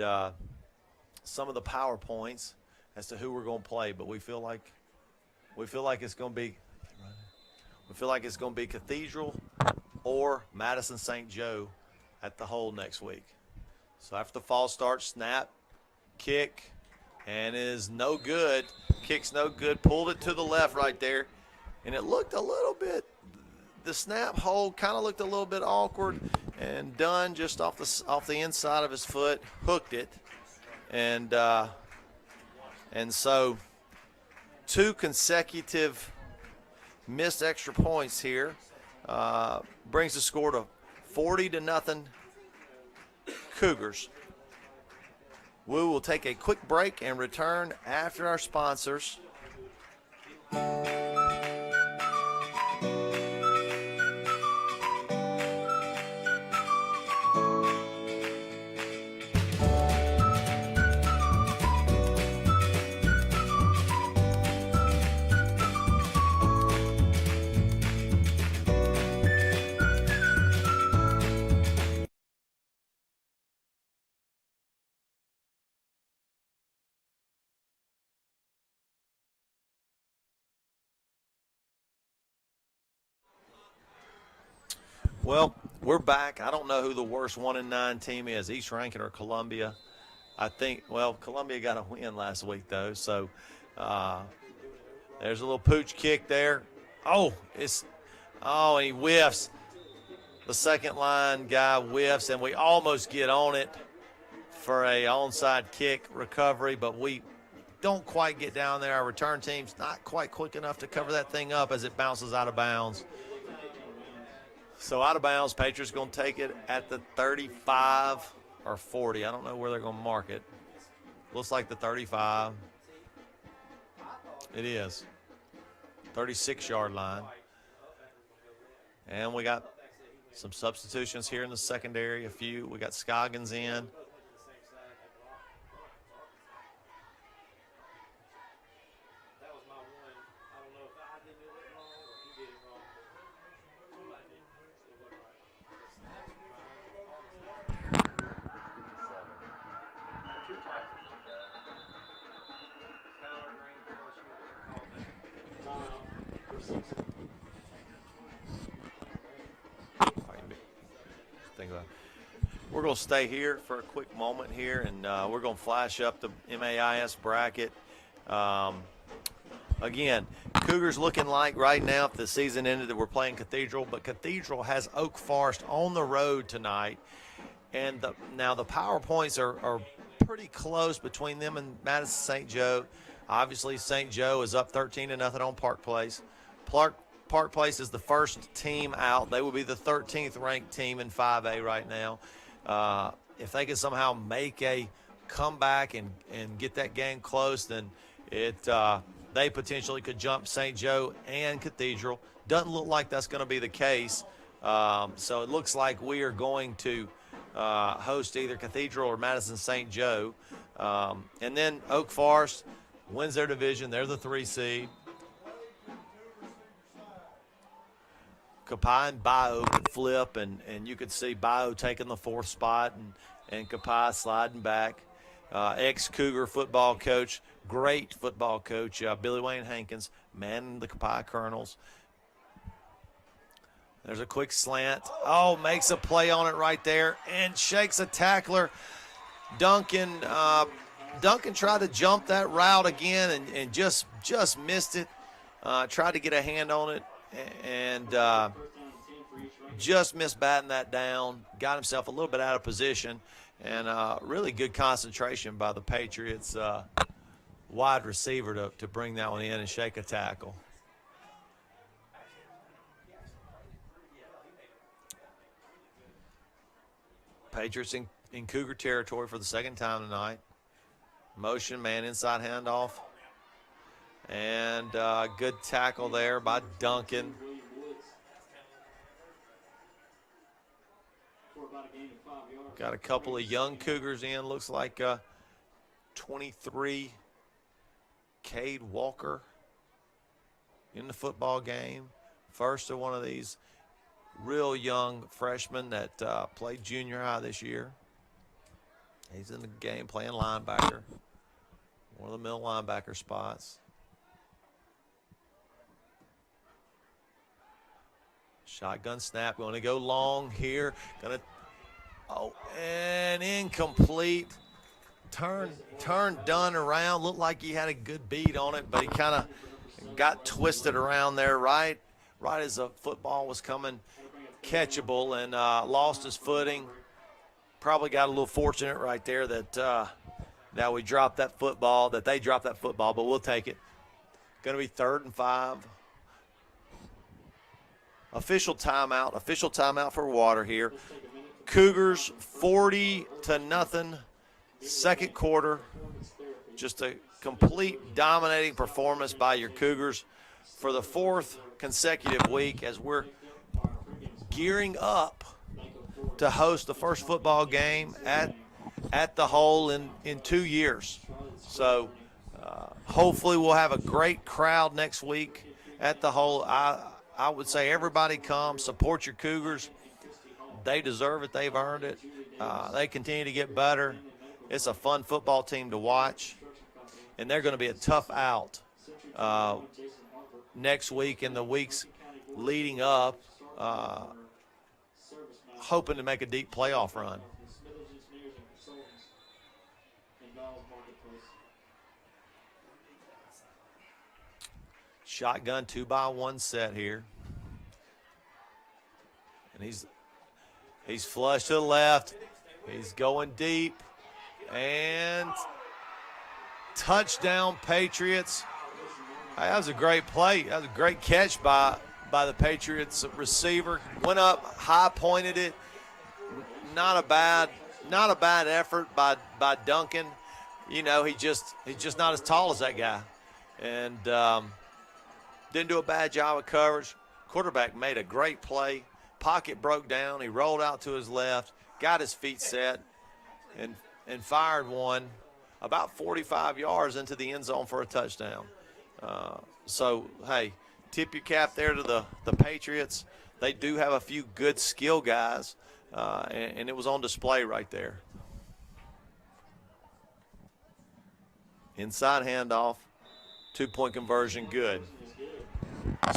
some of the PowerPoints as to who we're going to play. But we feel like it's going to be Cathedral or Madison St. Joe at the Hole next week. So after the false start, snap, kick. And is no good. Kick's no good. Pulled it to the left right there. And it looked a little bit, the snap hold kind of looked a little bit awkward. And Dunn just off the inside of his foot hooked it. And so 2 consecutive missed extra points here. Brings the score to 40-0 Cougars. We will take a quick break and return after our sponsors. Well, we're back. I don't know who the worst 1-9 team is, East Rankin or Columbia. I think, well, Columbia got a win last week, though. So there's a little pooch kick there. Oh, and he whiffs. The second line guy whiffs, and we almost get on it for a onside kick recovery, but we don't quite get down there. Our return team's not quite quick enough to cover that thing up as it bounces out of bounds. So out of bounds, Patriots going to take it at the 35 or 40. I don't know where they're going to mark it. Looks like the 35. It is. 36-yard line. And we got some substitutions here in the secondary, a few. We got Scoggins in. We're going to stay here for a quick moment here, and we're going to flash up the MAIS bracket. Again, Cougars looking like right now, if the season ended, that we're playing Cathedral, but Cathedral has Oak Forest on the road tonight. And now the power points are pretty close between them and Madison St. Joe. Obviously, St. Joe is up 13-0 on Park Place. Park Place is the first team out. They will be the 13th ranked team in 5A right now. If they can somehow make a comeback and get that game close, then they potentially could jump St. Joe and Cathedral. Doesn't look like that's going to be the case. So it looks like we are going to host either Cathedral or Madison St. Joe. And then Oak Forest wins their division. They're the 3 seed. Kapai and Bio could flip, and you could see Bio taking the 4th spot and Kapai sliding back. Ex-Cougar football coach, great football coach, Billy Wayne Hankins, manning the Kapai Colonels. There's a quick slant. Oh, makes a play on it right there and shakes a tackler. Duncan tried to jump that route again and just missed it. Tried to get a hand on it and just missed batting that down. Got himself a little bit out of position, and really good concentration by the Patriots wide receiver to bring that one in and shake a tackle. Patriots in Cougar territory for the second time tonight. Motion man inside handoff. And good tackle there by Duncan. Got a couple of young Cougars in. Looks like 23 Cade Walker in the football game. First of one of these real young freshmen that played junior high this year. He's in the game playing linebacker. One of the middle linebacker spots. Shotgun snap, going to go long here. And incomplete. Turn Dunn around. Looked like he had a good beat on it, but he kind of got twisted around there right as the football was coming catchable, and lost his footing. Probably got a little fortunate right there that we dropped that football, that they dropped that football, but we'll take it. Going to be 3rd and 5. Official timeout for water here. Cougars 40-0, second quarter. Just a complete dominating performance by your Cougars for the 4th consecutive week as we're gearing up to host the first football game at the Hole in 2 years. So hopefully we'll have a great crowd next week at the Hole. I would say everybody come, support your Cougars. They deserve it. They've earned it. They continue to get better. It's a fun football team to watch, and they're going to be a tough out next week and the weeks leading up, hoping to make a deep playoff run. Dolls Marketplace. Shotgun 2-by-1 set here. And he's flush to the left. He's going deep. And touchdown Patriots. Hey, that was a great play. That was a great catch by the Patriots receiver. Went up, high pointed it. Not a bad effort by Duncan. You know, he's just not as tall as that guy. And didn't do a bad job of coverage. Quarterback made a great play. Pocket broke down. He rolled out to his left, got his feet set, and fired one about 45 yards into the end zone for a touchdown. So, hey, tip your cap there to the Patriots. They do have a few good skill guys, and it was on display right there. Inside handoff, 2-point conversion, good.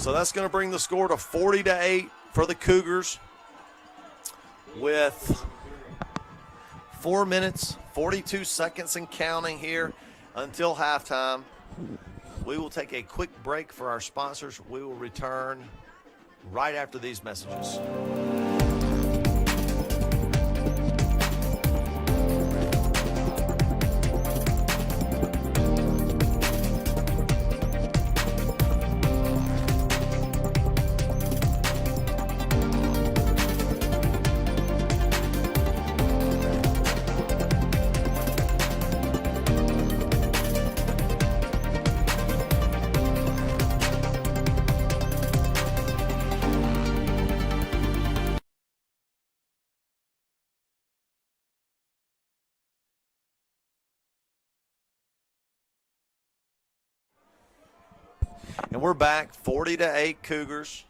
So that's going to bring the score to 40-8 for the Cougars with 4 minutes, 42 seconds and counting here until halftime. We will take a quick break for our sponsors. We will return right after these messages. And we're back, 40-8 Cougars.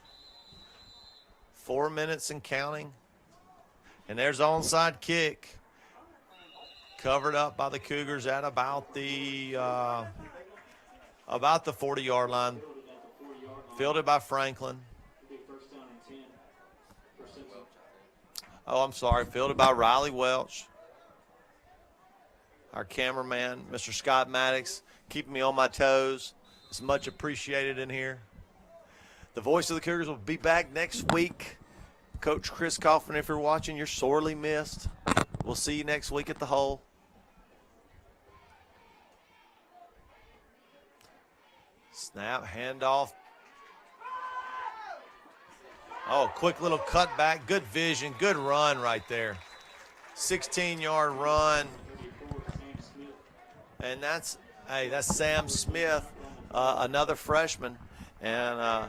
4 minutes and counting. And there's onside kick. Covered up by the Cougars at about the 40-yard line. Fielded by Franklin. Oh, I'm sorry. Fielded by Riley Welch. Our cameraman, Mr. Scott Maddox, keeping me on my toes. It's much appreciated in here. The voice of the Cougars will be back next week. Coach Chris Coughlin, if you're watching, you're sorely missed. We'll see you next week at the Hole. Snap, handoff. Oh, quick little cutback. Good vision, good run right there. 16-yard run. And that's Sam Smith. Another freshman, and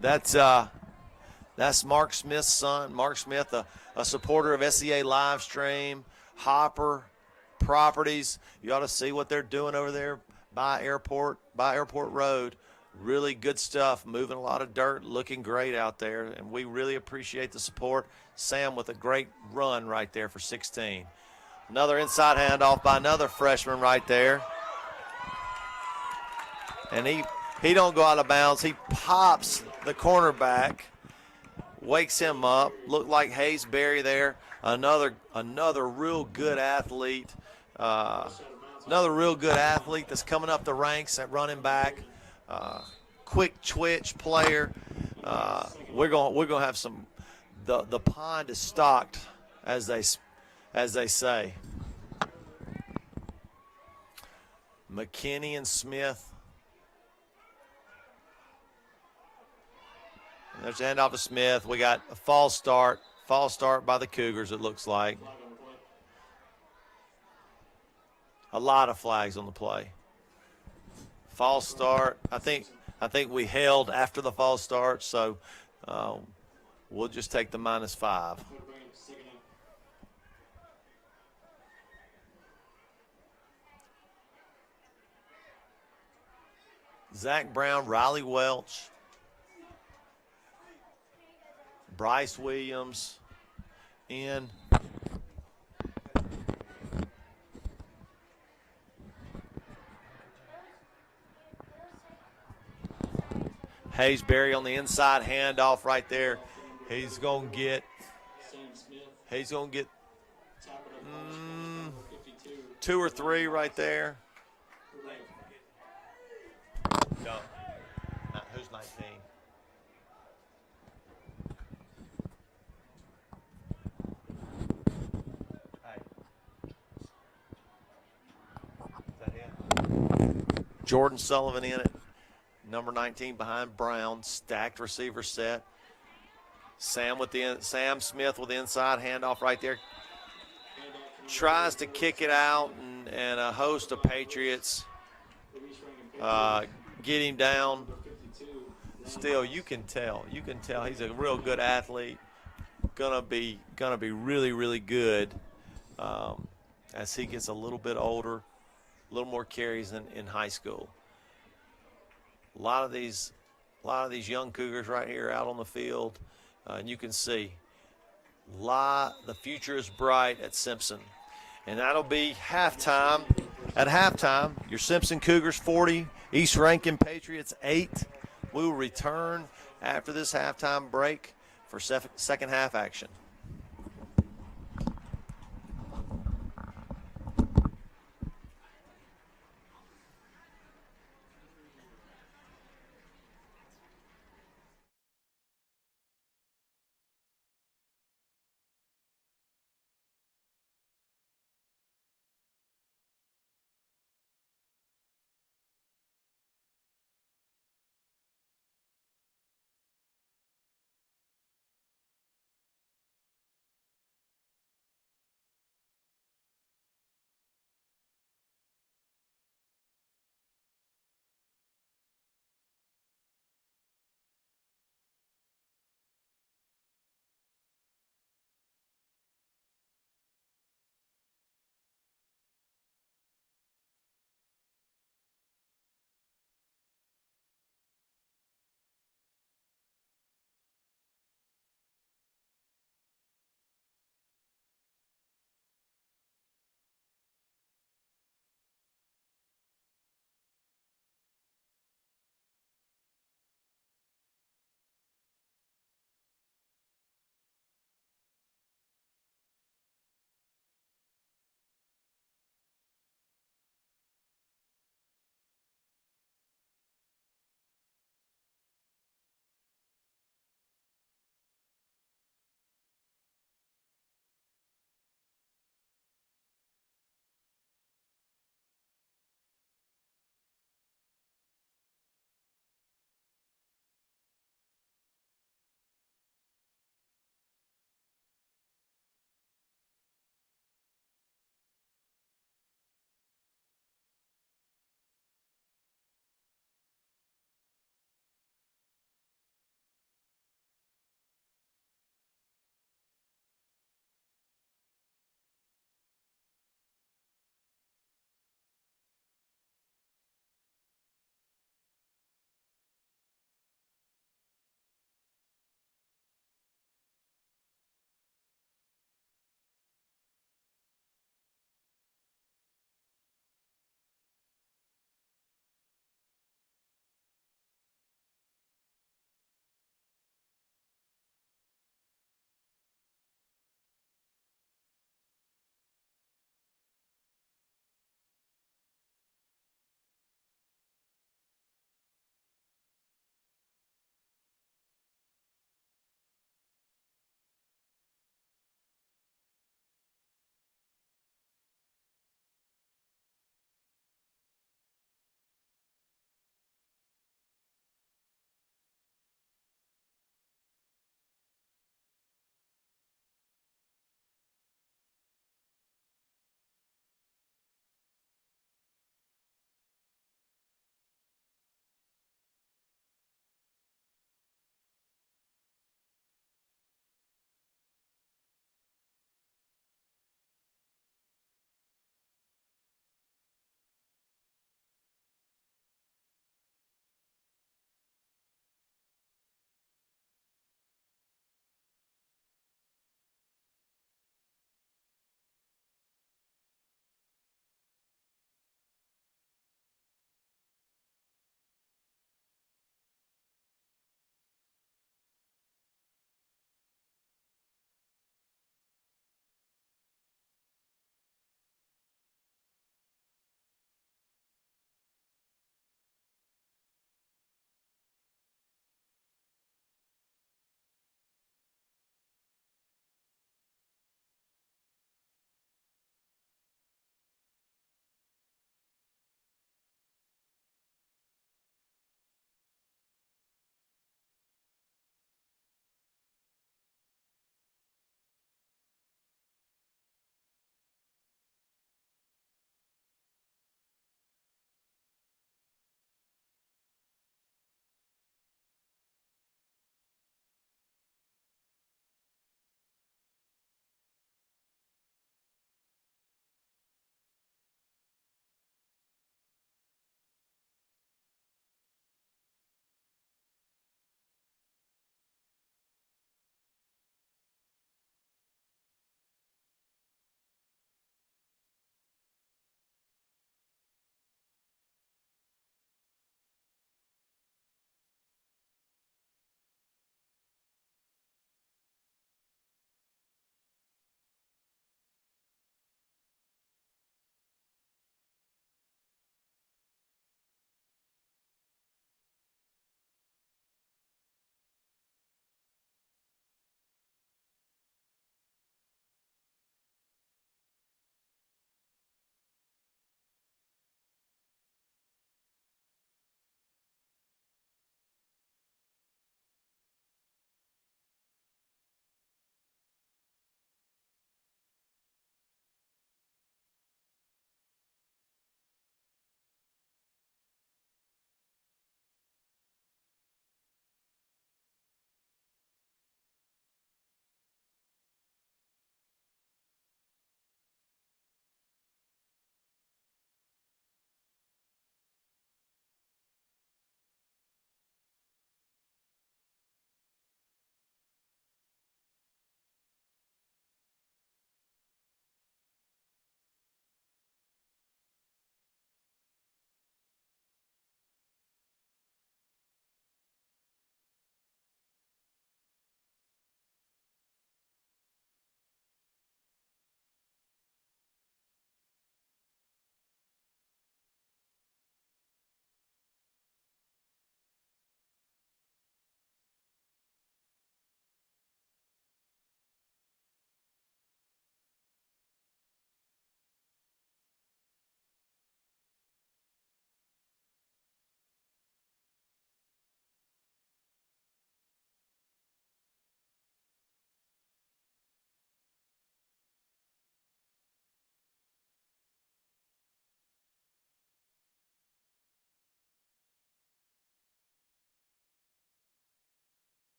that's Mark Smith's son. Mark Smith, a supporter of SEA Livestream, Hopper Properties. You ought to see what they're doing over there by Airport Road. Really good stuff, moving a lot of dirt, looking great out there, and we really appreciate the support. Sam with a great run right there for 16. Another inside handoff by another freshman right there. And he don't go out of bounds. He pops the cornerback, wakes him up. Looked like Hayes Berry there. Another real good athlete. Another real good athlete that's coming up the ranks at running back. Quick twitch player. We're gonna have some. The pond is stocked, as they say. McKinney and Smith. There's the handoff to Smith. We got a false start by the Cougars, it looks like. A lot of flags on the play. False start. I think we held after the false start, so we'll just take the -5. Zach Brown, Riley Welch, Bryce Williams in. Hayes Berry on the inside handoff right there. He's going to get 2 or 3 right there. No. Who's 19? Hey. Is that him? Jordan Sullivan in it. Number 19 behind Brown. Stacked receiver set. Sam Smith with the inside handoff right there. Tries to kick it out, and a host of Patriots get him down. Still, you can tell he's a real good athlete. Gonna be really, really good as he gets a little bit older, a little more carries in high school. A lot of these young Cougars right here out on the field, and you can see the future is bright at Simpson. And that'll be halftime. At halftime, your Simpson Cougars 40, East Rankin Patriots 8. We will return after this halftime break for second half action.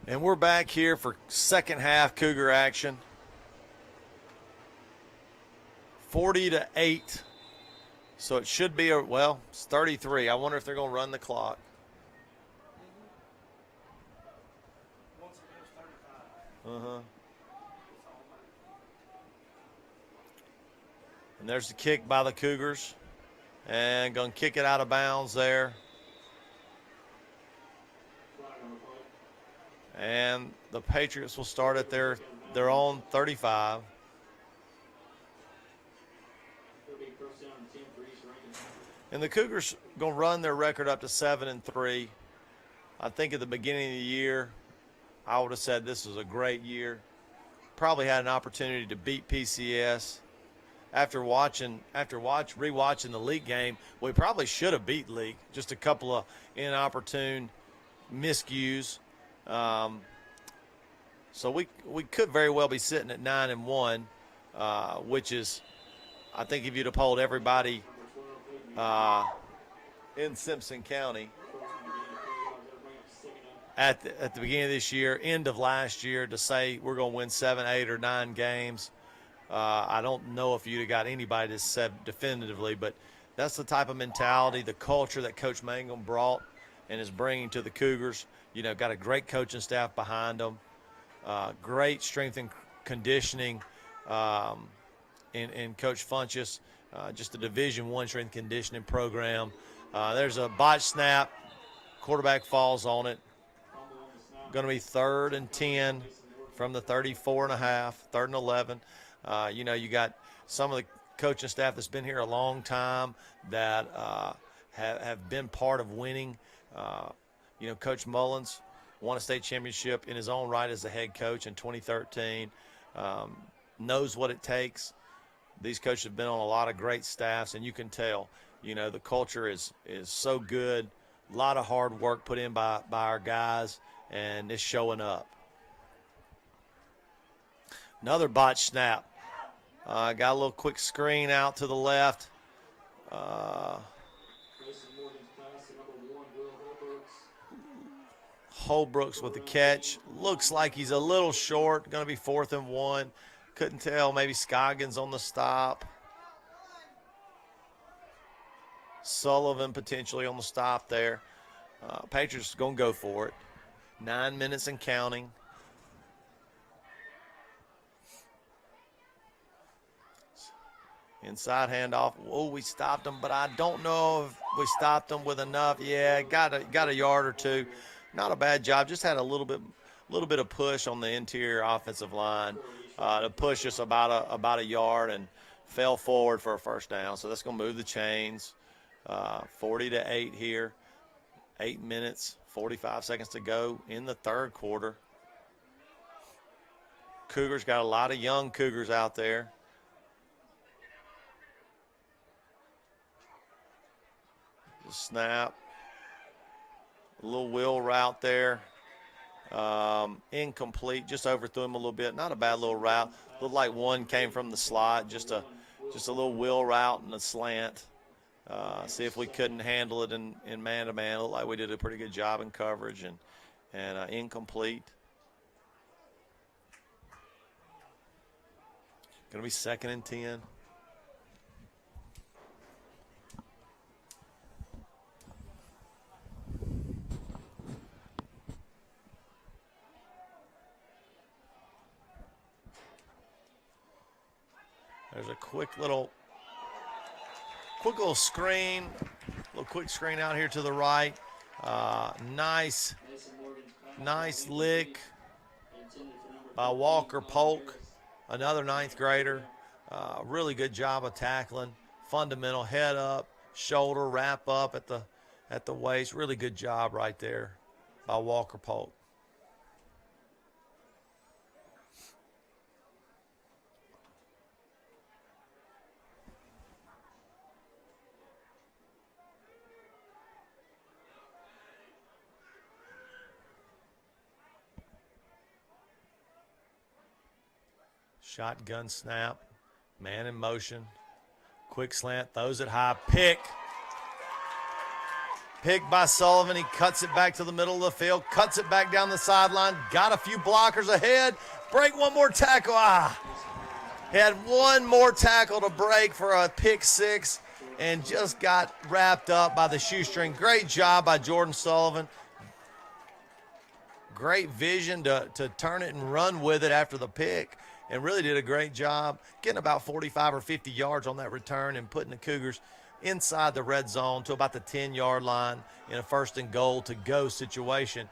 And we're back here for second half Cougar action. 40-8. So it should be it's 33. I wonder if they're going to run the clock. And there's the kick by the Cougars. And going to kick it out of bounds there. And the Patriots will start at their own 35. And the Cougars going to run their record up to 7-3. I think at the beginning of the year, I would have said this was a great year. Probably had an opportunity to beat PCS. After rewatching the League game, we probably should have beat League. Just a couple of inopportune miscues. So we could very well be sitting at 9-1, which is, I think, if you'd have polled everybody in Simpson County at the beginning of this year, end of last year, to say we're going to win 7, 8, or 9 games. I don't know if you'd have got anybody to say definitively, but that's the type of mentality, the culture that Coach Mangum brought and is bringing to the Cougars. Got a great coaching staff behind them, great strength and conditioning in Coach Funchess, just a Division I strength conditioning program. There's a botch snap. Quarterback falls on it. Going to be 3rd and 10 from the 34.5, 3rd and 11. You got some of the coaching staff that's been here a long time that have been part of winning. Coach Mullins won a state championship in his own right as the head coach in 2013, knows what it takes. These coaches have been on a lot of great staffs, and you can tell, the culture is so good. A lot of hard work put in by our guys, and it's showing up. Another botch snap. Got a little quick screen out to the left. Holbrooks with the catch. Looks like he's a little short. Going to be 4th and 1. Couldn't tell. Maybe Scoggins on the stop. Sullivan potentially on the stop there. Patriots going to go for it. 9 minutes and counting. Inside handoff. Oh, we stopped him, but I don't know if we stopped him with enough. Yeah, got a yard or two. Not a bad job. Just had a little bit of push on the interior offensive line to push us about a yard, and fell forward for a first down. So that's going to move the chains. 40-8 here. 8 minutes, 45 seconds to go in the 3rd quarter. Cougars got a lot of young Cougars out there. The snap. A little wheel route there. Incomplete. Just overthrew him a little bit. Not a bad little route. Looked like one came from the slot. Just a little wheel route and a slant. See if we couldn't handle it in man-to-man. Looked like we did a pretty good job in coverage, and incomplete. Going to be 2nd and 10. There's a quick little screen, quick screen out here to the right. Nice lick by Walker Polk, another 9th grader. Really good job of tackling, fundamental, head up, shoulder, wrap up at the waist. Really good job right there by Walker Polk. Shotgun snap, man in motion, quick slant, throws it high, pick Pick by Sullivan. He cuts it back to the middle of the field, cuts it back down the sideline, got a few blockers ahead, break one more tackle. He had one more tackle to break for a pick six and just got wrapped up by the shoestring. Great job by Jordan Sullivan. Great vision to turn it and run with it after the pick, and really did a great job getting about 45 or 50 yards on that return and putting the Cougars inside the red zone to about the 10-yard line in a first and goal to go situation.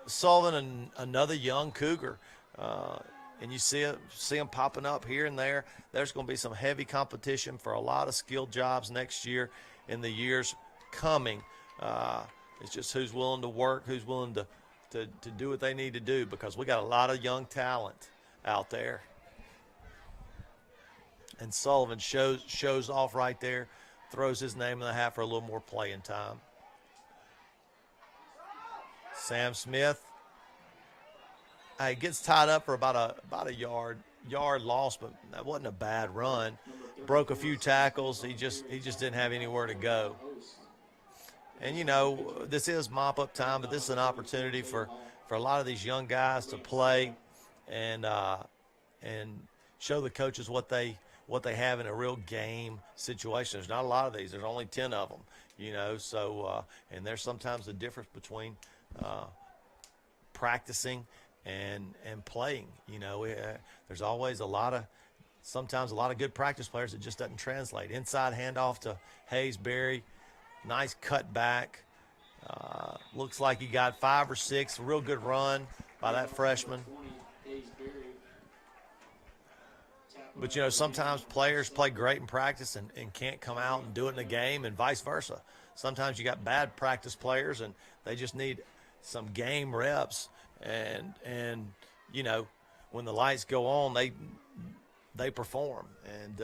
Sullivan, another young Cougar, and you see him popping up here and there. There's going to be some heavy competition for a lot of skilled jobs next year in the years coming. It's just who's willing to work, who's willing to do what they need to do, because we got a lot of young talent out there. And Sullivan shows off right there, throws his name in the hat for a little more playing time. Sam Smith, gets tied up for about a yard loss, but that wasn't a bad run. Broke a few tackles. He just didn't have anywhere to go. And, you know, this is mop-up time, but this is an opportunity for a lot of these young guys to play and show the coaches what they have in a real game situation. There's not a lot of these. There's only 10 of them, you know. So, and there's sometimes a difference between practicing and playing. You know, there's always sometimes a lot of good practice players that just doesn't translate. Inside handoff to Hayes Berry. Nice cut back. Looks like he got 5 or 6. Real good run by that freshman. But, you know, sometimes players play great in practice and can't come out and do it in a game, and vice versa. Sometimes you got bad practice players and they just need some game reps. And you know, when the lights go on, they perform. And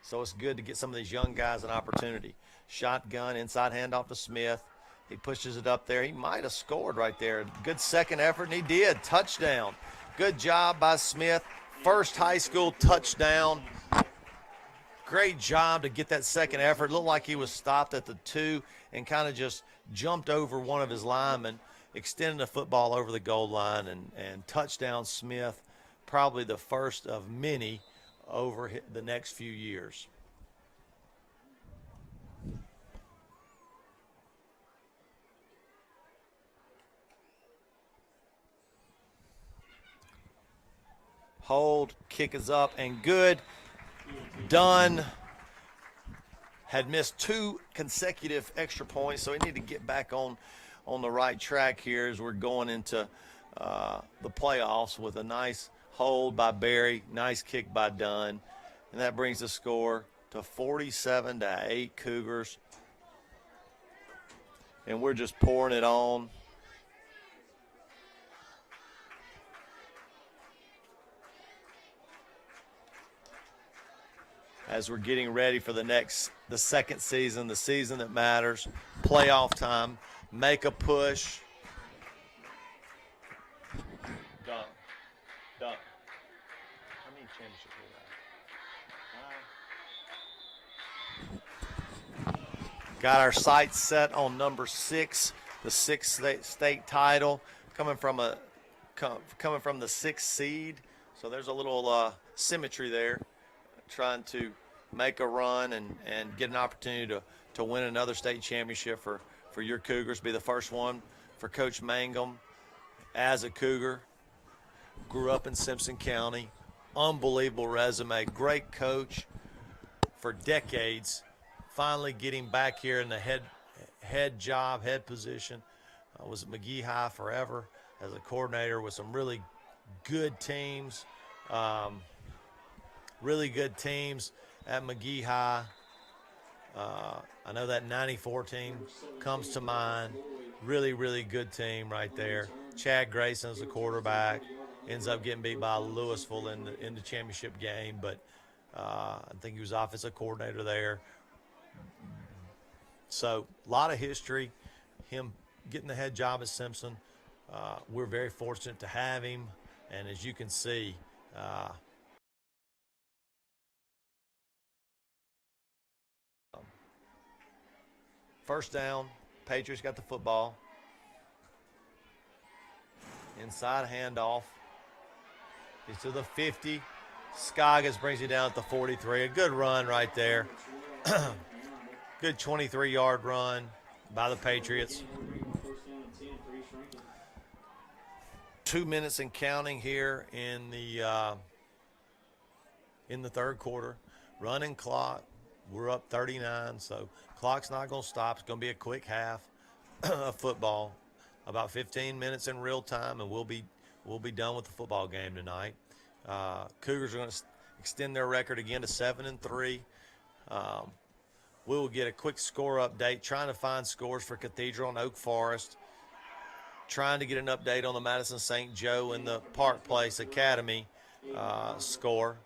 so it's good to get some of these young guys an opportunity. Shotgun, inside handoff to Smith. He pushes it up there. He might have scored right there. Good second effort, and he did. Touchdown. Good job by Smith. First high school touchdown. Great job to get that second effort. Looked like he was stopped at the 2 and kind of just jumped over one of his linemen, extending the football over the goal line, and touchdown Smith, probably the first of many over the next few years. Hold, kick is up and good. Dunn had missed 2 consecutive extra points, so he needed to get back on the right track here as we're going into the playoffs with a nice hold by Berry, nice kick by Dunn, and that brings the score to 47-8 Cougars. And we're just pouring it on. As we're getting ready for the second season, the season that matters, playoff time, make a push. Dunk. How many championships we got? Got our sights set on number 6, the 6th state title, coming from the 6th seed. So there's a little symmetry there. Trying to make a run and get an opportunity to win another state championship for your Cougars. Be the first one for Coach Mangum as a Cougar. Grew up in Simpson County. Unbelievable resume. Great coach for decades. Finally getting back here in the head position. Was at McGee High forever as a coordinator with some really good teams. Really good teams at McGee High. I know that 94 team comes to mind. Really, really good team right there. Chad Grayson's the quarterback. Ends up getting beat by Louisville in the championship game, but I think he was offensive coordinator there. So a lot of history. Him getting the head job at Simpson. We're very fortunate to have him, and as you can see, first down, Patriots got the football. Inside handoff. He's to the 50. Scoggins brings you down at the 43. A good run right there. Good 23-yard run by the Patriots. 2 minutes and counting here in the third quarter. Running clock. We're up 39, so clock's not going to stop. It's going to be a quick half of football. About 15 minutes in real time, and we'll be done with the football game tonight. Cougars are going to extend their record again to 7-3. We will get a quick score update, trying to find scores for Cathedral and Oak Forest, trying to get an update on the Madison St. Joe and the Park Place Academy score.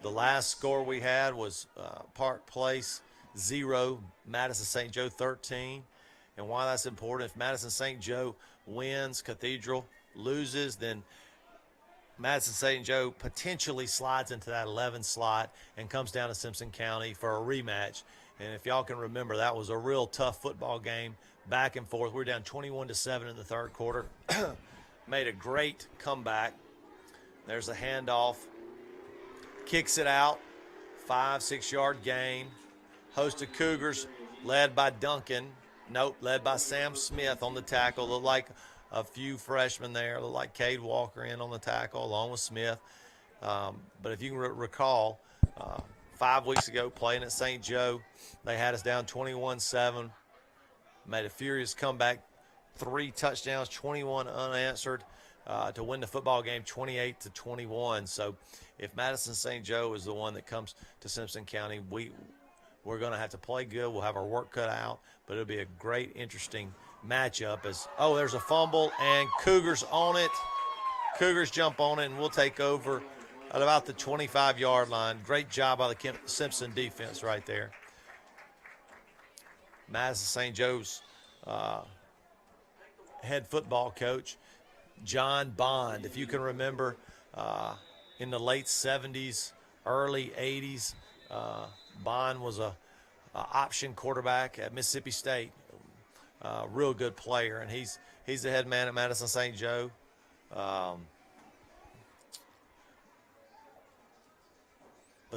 The last score we had was Park Place 0, Madison St. Joe 13. And why that's important, if Madison St. Joe wins, Cathedral loses, then Madison St. Joe potentially slides into that 11 slot and comes down to Simpson County for a rematch. And if y'all can remember, that was a real tough football game, back and forth. We were down 21-7 in the third quarter. Made a great comeback. There's a handoff. Kicks it out. 5-6 yard gain. Host of Cougars led by Duncan. Nope, led by Sam Smith on the tackle. Looked like a few freshmen there. Looked like Cade Walker in on the tackle along with Smith. But if you can recall, 5 weeks ago playing at St. Joe, they had us down 21-7. Made a furious comeback. 3 touchdowns, 21 unanswered to win the football game 28-21. So if Madison St. Joe is the one that comes to Simpson County, we're going to have to play good. We'll have our work cut out, but it'll be a great, interesting matchup. There's a fumble, and Cougars on it. Cougars jump on it, and we'll take over at about the 25-yard line. Great job by the Simpson defense right there. Madison St. Joe's head football coach, John Bond. If you can remember, in the late 70s, early 80s, Bond was a option quarterback at Mississippi State. Real good player, and he's the head man at Madison St. Joe. But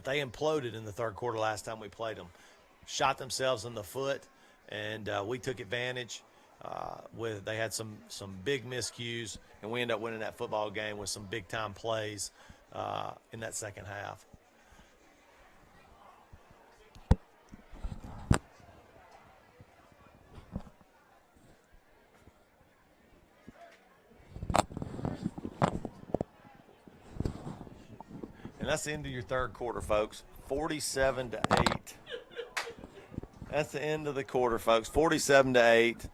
they imploded in the third quarter last time we played them. Shot themselves in the foot, and we took advantage. They had some big miscues, and we ended up winning that football game with some big-time plays in that second half. And that's the end of your third quarter, folks. 47-8. That's the end of the quarter, folks. 47-8.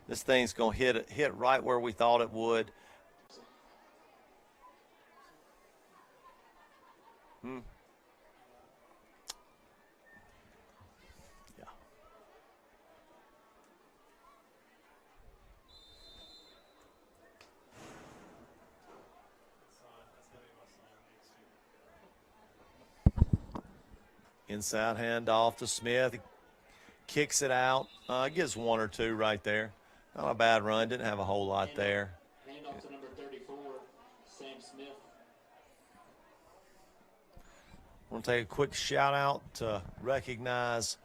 This thing's gonna hit right where we thought it would. Yeah. Inside handoff to Smith. He kicks it out. Gets 1 or 2 right there. Not a bad run. Didn't have a whole lot there. Handoff to number 34, Sam Smith. I want to take a quick shout out to recognize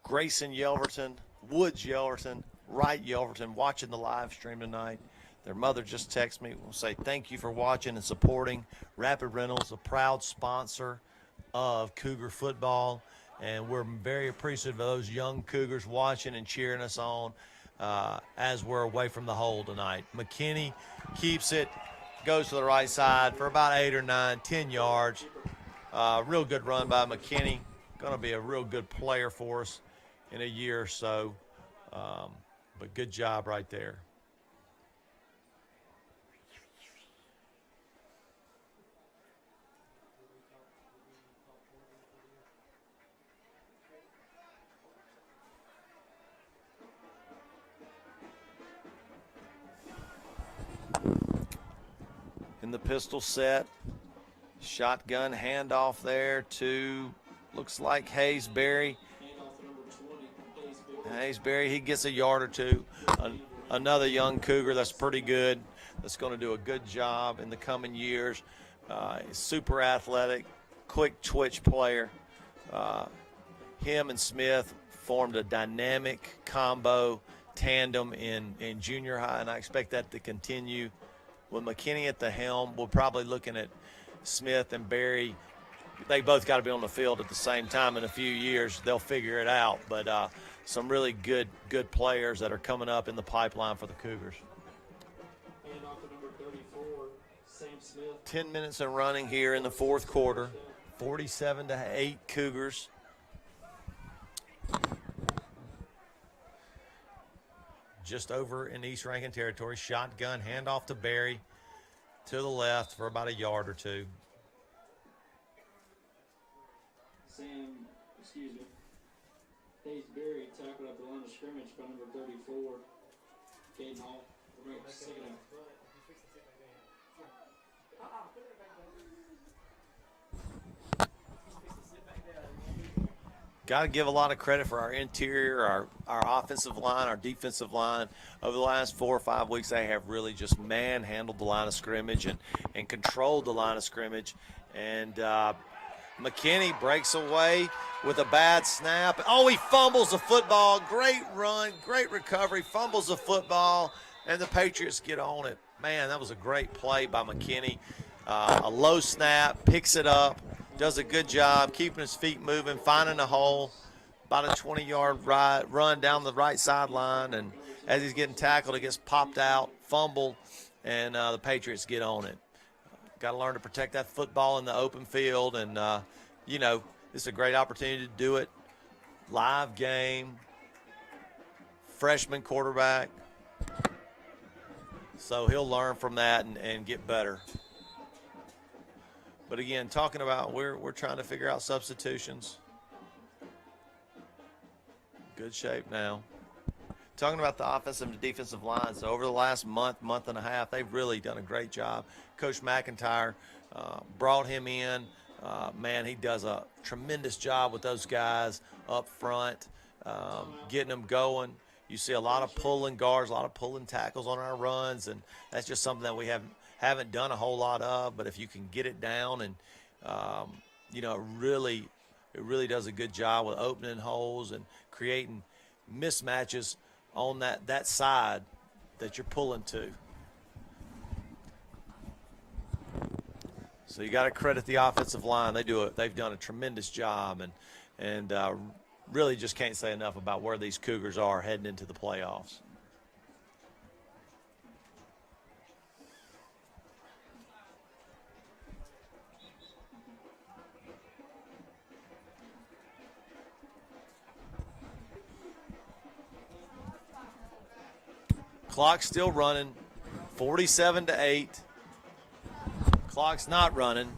Grayson Yelverton, Woods Yelverton, Wright Yelverton watching the live stream tonight. Their mother just texted me. We'll say thank you for watching and supporting Rapid Rentals, a proud sponsor of Cougar football. And we're very appreciative of those young Cougars watching and cheering us on as we're away from the hole tonight. McKinney keeps it, goes to the right side for about 8 or 9, 10 yards. Real good run by McKinney. Going to be a real good player for us in a year or so. But good job right there. In the pistol set, shotgun handoff there to Looks like Hayesbury. Handoff to number 20, Hayesbury. Hayesbury, he gets a yard or two. Another young Cougar that's pretty good, that's going to do a good job in the coming years. He's super athletic, quick twitch player. Him and Smith formed a dynamic combo tandem in junior high, and I expect that to continue. With McKinney at the helm, we're probably looking at Smith and Barry. They both got to be on the field at the same time in a few years. They'll figure it out, but some really good players that are coming up in the pipeline for the Cougars. Handoff to number 34, Sam Smith. 10 minutes of running here in the fourth quarter. 47-8 Cougars. Just over in East Rankin territory. Shotgun handoff to Barry to the left for about a yard or two. Hayesbury tackled at the line of scrimmage by number 34, Caden Hall. We're going to take it out. Got to give a lot of credit for our interior, our offensive line, our defensive line. Over the last 4 or 5 weeks, they have really just manhandled the line of scrimmage and controlled the line of scrimmage. And McKinney breaks away with a bad snap. Oh, he fumbles the football. Great run, great recovery, fumbles the football, and the Patriots get on it. Man, that was a great play by McKinney. A low snap, picks it up. Does a good job keeping his feet moving, finding a hole, about a 20-yard run down the right sideline, and as he's getting tackled, it gets popped out, fumble, and the Patriots get on it. Got to learn to protect that football in the open field, and, this is a great opportunity to do it. Live game, freshman quarterback, so he'll learn from that and get better. But again, talking about we're trying to figure out substitutions. Good shape now. Talking about the offensive and defensive lines. So over the last month and a half, they've really done a great job. Coach McIntyre brought him in. Man, he does a tremendous job with those guys up front, getting them going. You see a lot of pulling guards, a lot of pulling tackles on our runs, and that's just something that we haven't done a whole lot of. But if you can get it down and, it really does a good job with opening holes and creating mismatches on that side that you're pulling to. So you got to credit the offensive line. They've done a tremendous job, and really just can't say enough about where these Cougars are heading into the playoffs. Clock's still running, 47-8. Clock's not running.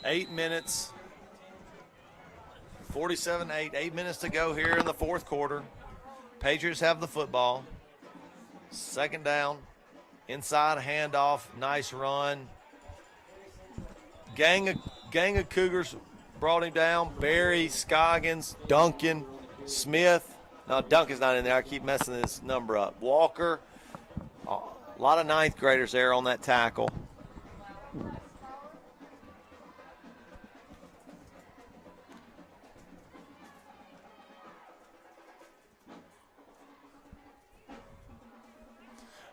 8 minutes, 47-8, 8 minutes to go here in the fourth quarter. Patriots have the football. Second down, inside handoff, nice run. Gang of Cougars brought him down. Barry, Scoggins, Duncan, Smith. No, Duncan's not in there. I keep messing this number up. Walker, a lot of ninth graders there on that tackle.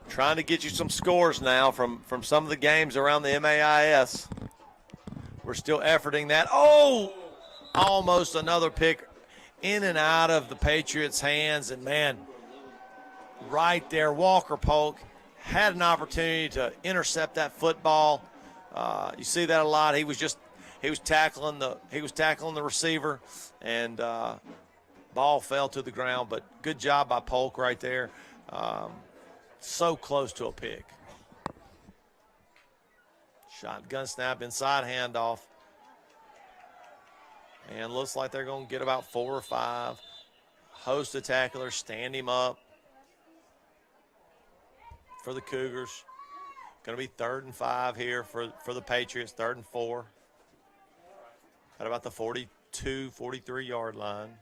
Trying to get you some scores now from some of the games around the MAIS. We're still efforting that. Oh, almost another pick in and out of the Patriots' hands. And, man, right there, Walker Polk had an opportunity to intercept that football. You see that a lot. He was tackling the receiver, and ball fell to the ground. But good job by Polk right there. So close to a pick. Shotgun snap, inside handoff. And looks like they're going to get about 4 or 5. Host of tacklers, stand him up for the Cougars. Going to be 3rd and 5 here for the Patriots, 3rd and 4. at about the 42, 43-yard line.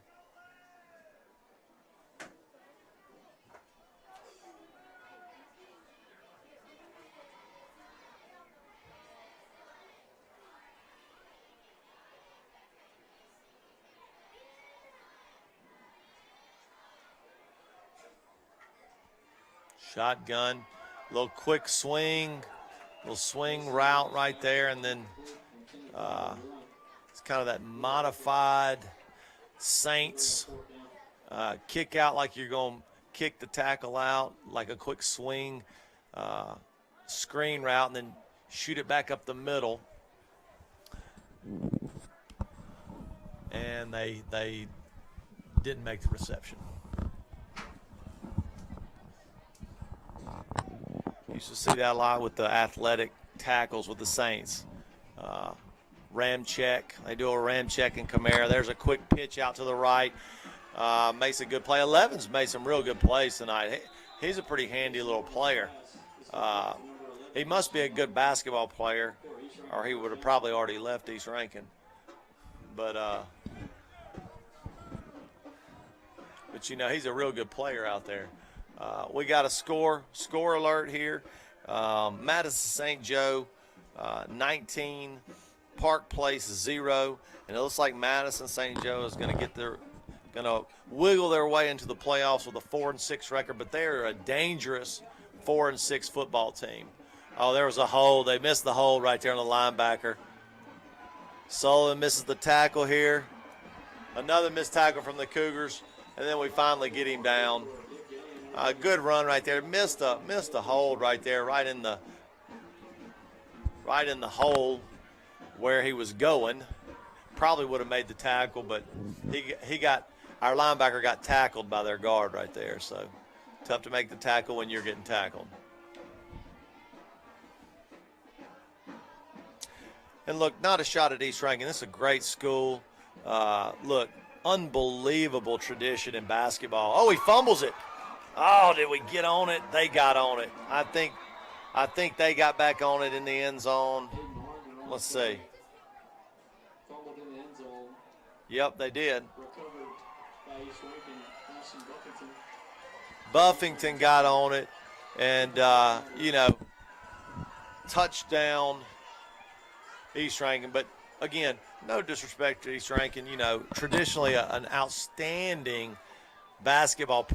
Shotgun, little quick swing, little swing route right there, and then it's kind of that modified Saints kick out like you're going to kick the tackle out, like a quick swing screen route, and then shoot it back up the middle. And they didn't make the reception. Used to see that a lot with the athletic tackles with the Saints. Ram check. They do a ram check in Camara. There's a quick pitch out to the right. Makes a good play. 11's made some real good plays tonight. He's a pretty handy little player. He must be a good basketball player, or he would have probably already left East Rankin. But you know, he's a real good player out there. We got a score alert here. Madison St. Joe 19, Park Place 0, and it looks like Madison St. Joe is going to wiggle their way into the playoffs with a 4-6 record, but they are a dangerous 4-6 football team. Oh, there was a hold. They missed the hold right there on the linebacker. Sullivan misses the tackle here. Another missed tackle from the Cougars, and then we finally get him down. A good run right there. Missed a hold right there, right in the hole where he was going. Probably would have made the tackle, but our linebacker got tackled by their guard right there. So tough to make the tackle when you're getting tackled. And look, not a shot at East Rankin. This is a great school. Look, unbelievable tradition in basketball. Oh, he fumbles it. Oh, did we get on it? They got on it. I think they got back on it in the end zone. Let's see. Yep, they did. Buffington got on it, and touchdown East Rankin. But again, no disrespect to East Rankin. Traditionally an outstanding basketball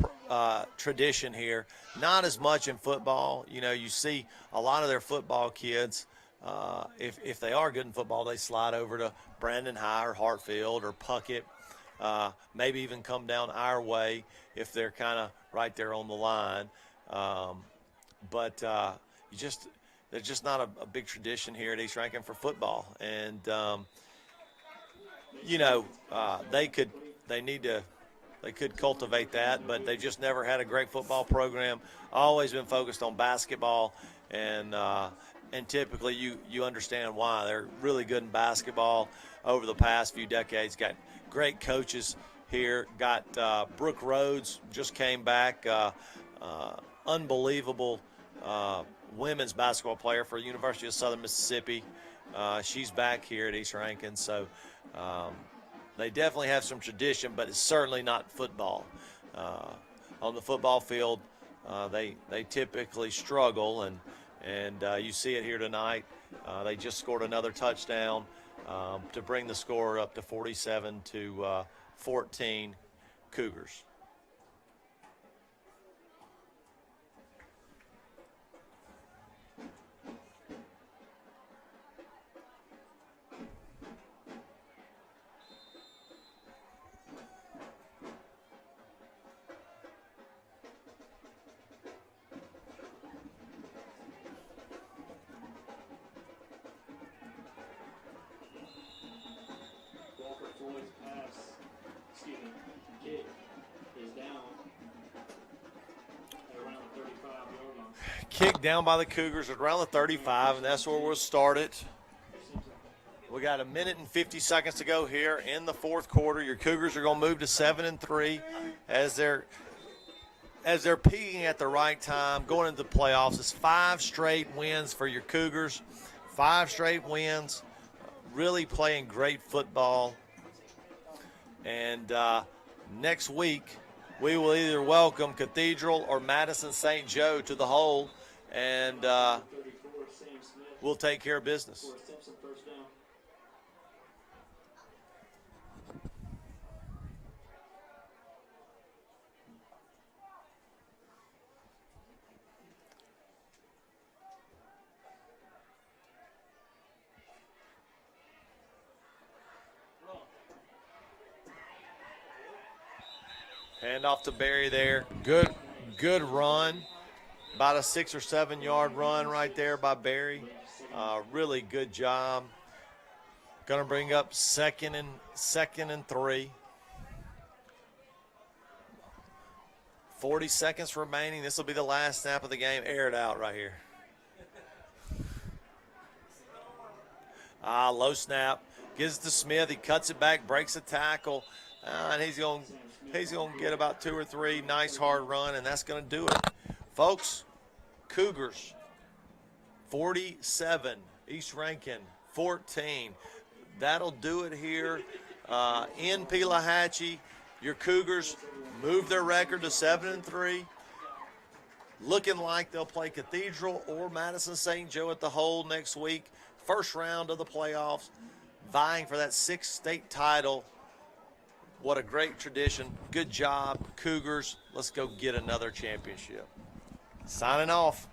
tradition here. Not as much in football. You see a lot of their football kids, if they are good in football, they slide over to Brandon High or Hartfield or Puckett, maybe even come down our way if they're kind of right there on the line. But there's just not a big tradition here at East Rankin for football. And, they could cultivate that, but they just never had a great football program. Always been focused on basketball, and typically you understand why. They're really good in basketball over the past few decades. Got great coaches here. Got Brooke Rhodes just came back, unbelievable women's basketball player for University of Southern Mississippi. She's back here at East Rankin, so they definitely have some tradition, but it's certainly not football. On the football field, they typically struggle, and you see it here tonight. They just scored another touchdown to bring the score up to 47-14 Cougars. Kick is down at around the 35-yard line. Kick down by the Cougars at around the 35, and that's where we'll start it. We got 1 minute and 50 seconds to go here in the fourth quarter. Your Cougars are going to move to 7-3 as they're peaking at the right time, going into the playoffs. It's 5 straight wins for your Cougars. 5 straight wins. really playing great football. And next week, we will either welcome Cathedral or Madison St. Joe to the Hole, and 34, Sam Smith we'll take care of business. for a Simpson first down. Hand off to Barry there. Good run. About a 6 or 7 yard run right there by Barry. Really good job. Going to bring up second and 3. 40 seconds remaining. This will be the last snap of the game. Air it out right here. Low snap. Gives it to Smith. He cuts it back, breaks a tackle, and he's going to get about 2 or 3. Nice hard run, and that's going to do it. Folks, Cougars 47, East Rankin 14. That'll do it here in Pelahatchie. Your Cougars move their record to 7-3. Looking like they'll play Cathedral or Madison St. Joe at the Hole next week. First round of the playoffs, vying for that 6th state title. What a great tradition. Good job, Cougars. Let's go get another championship. Signing off.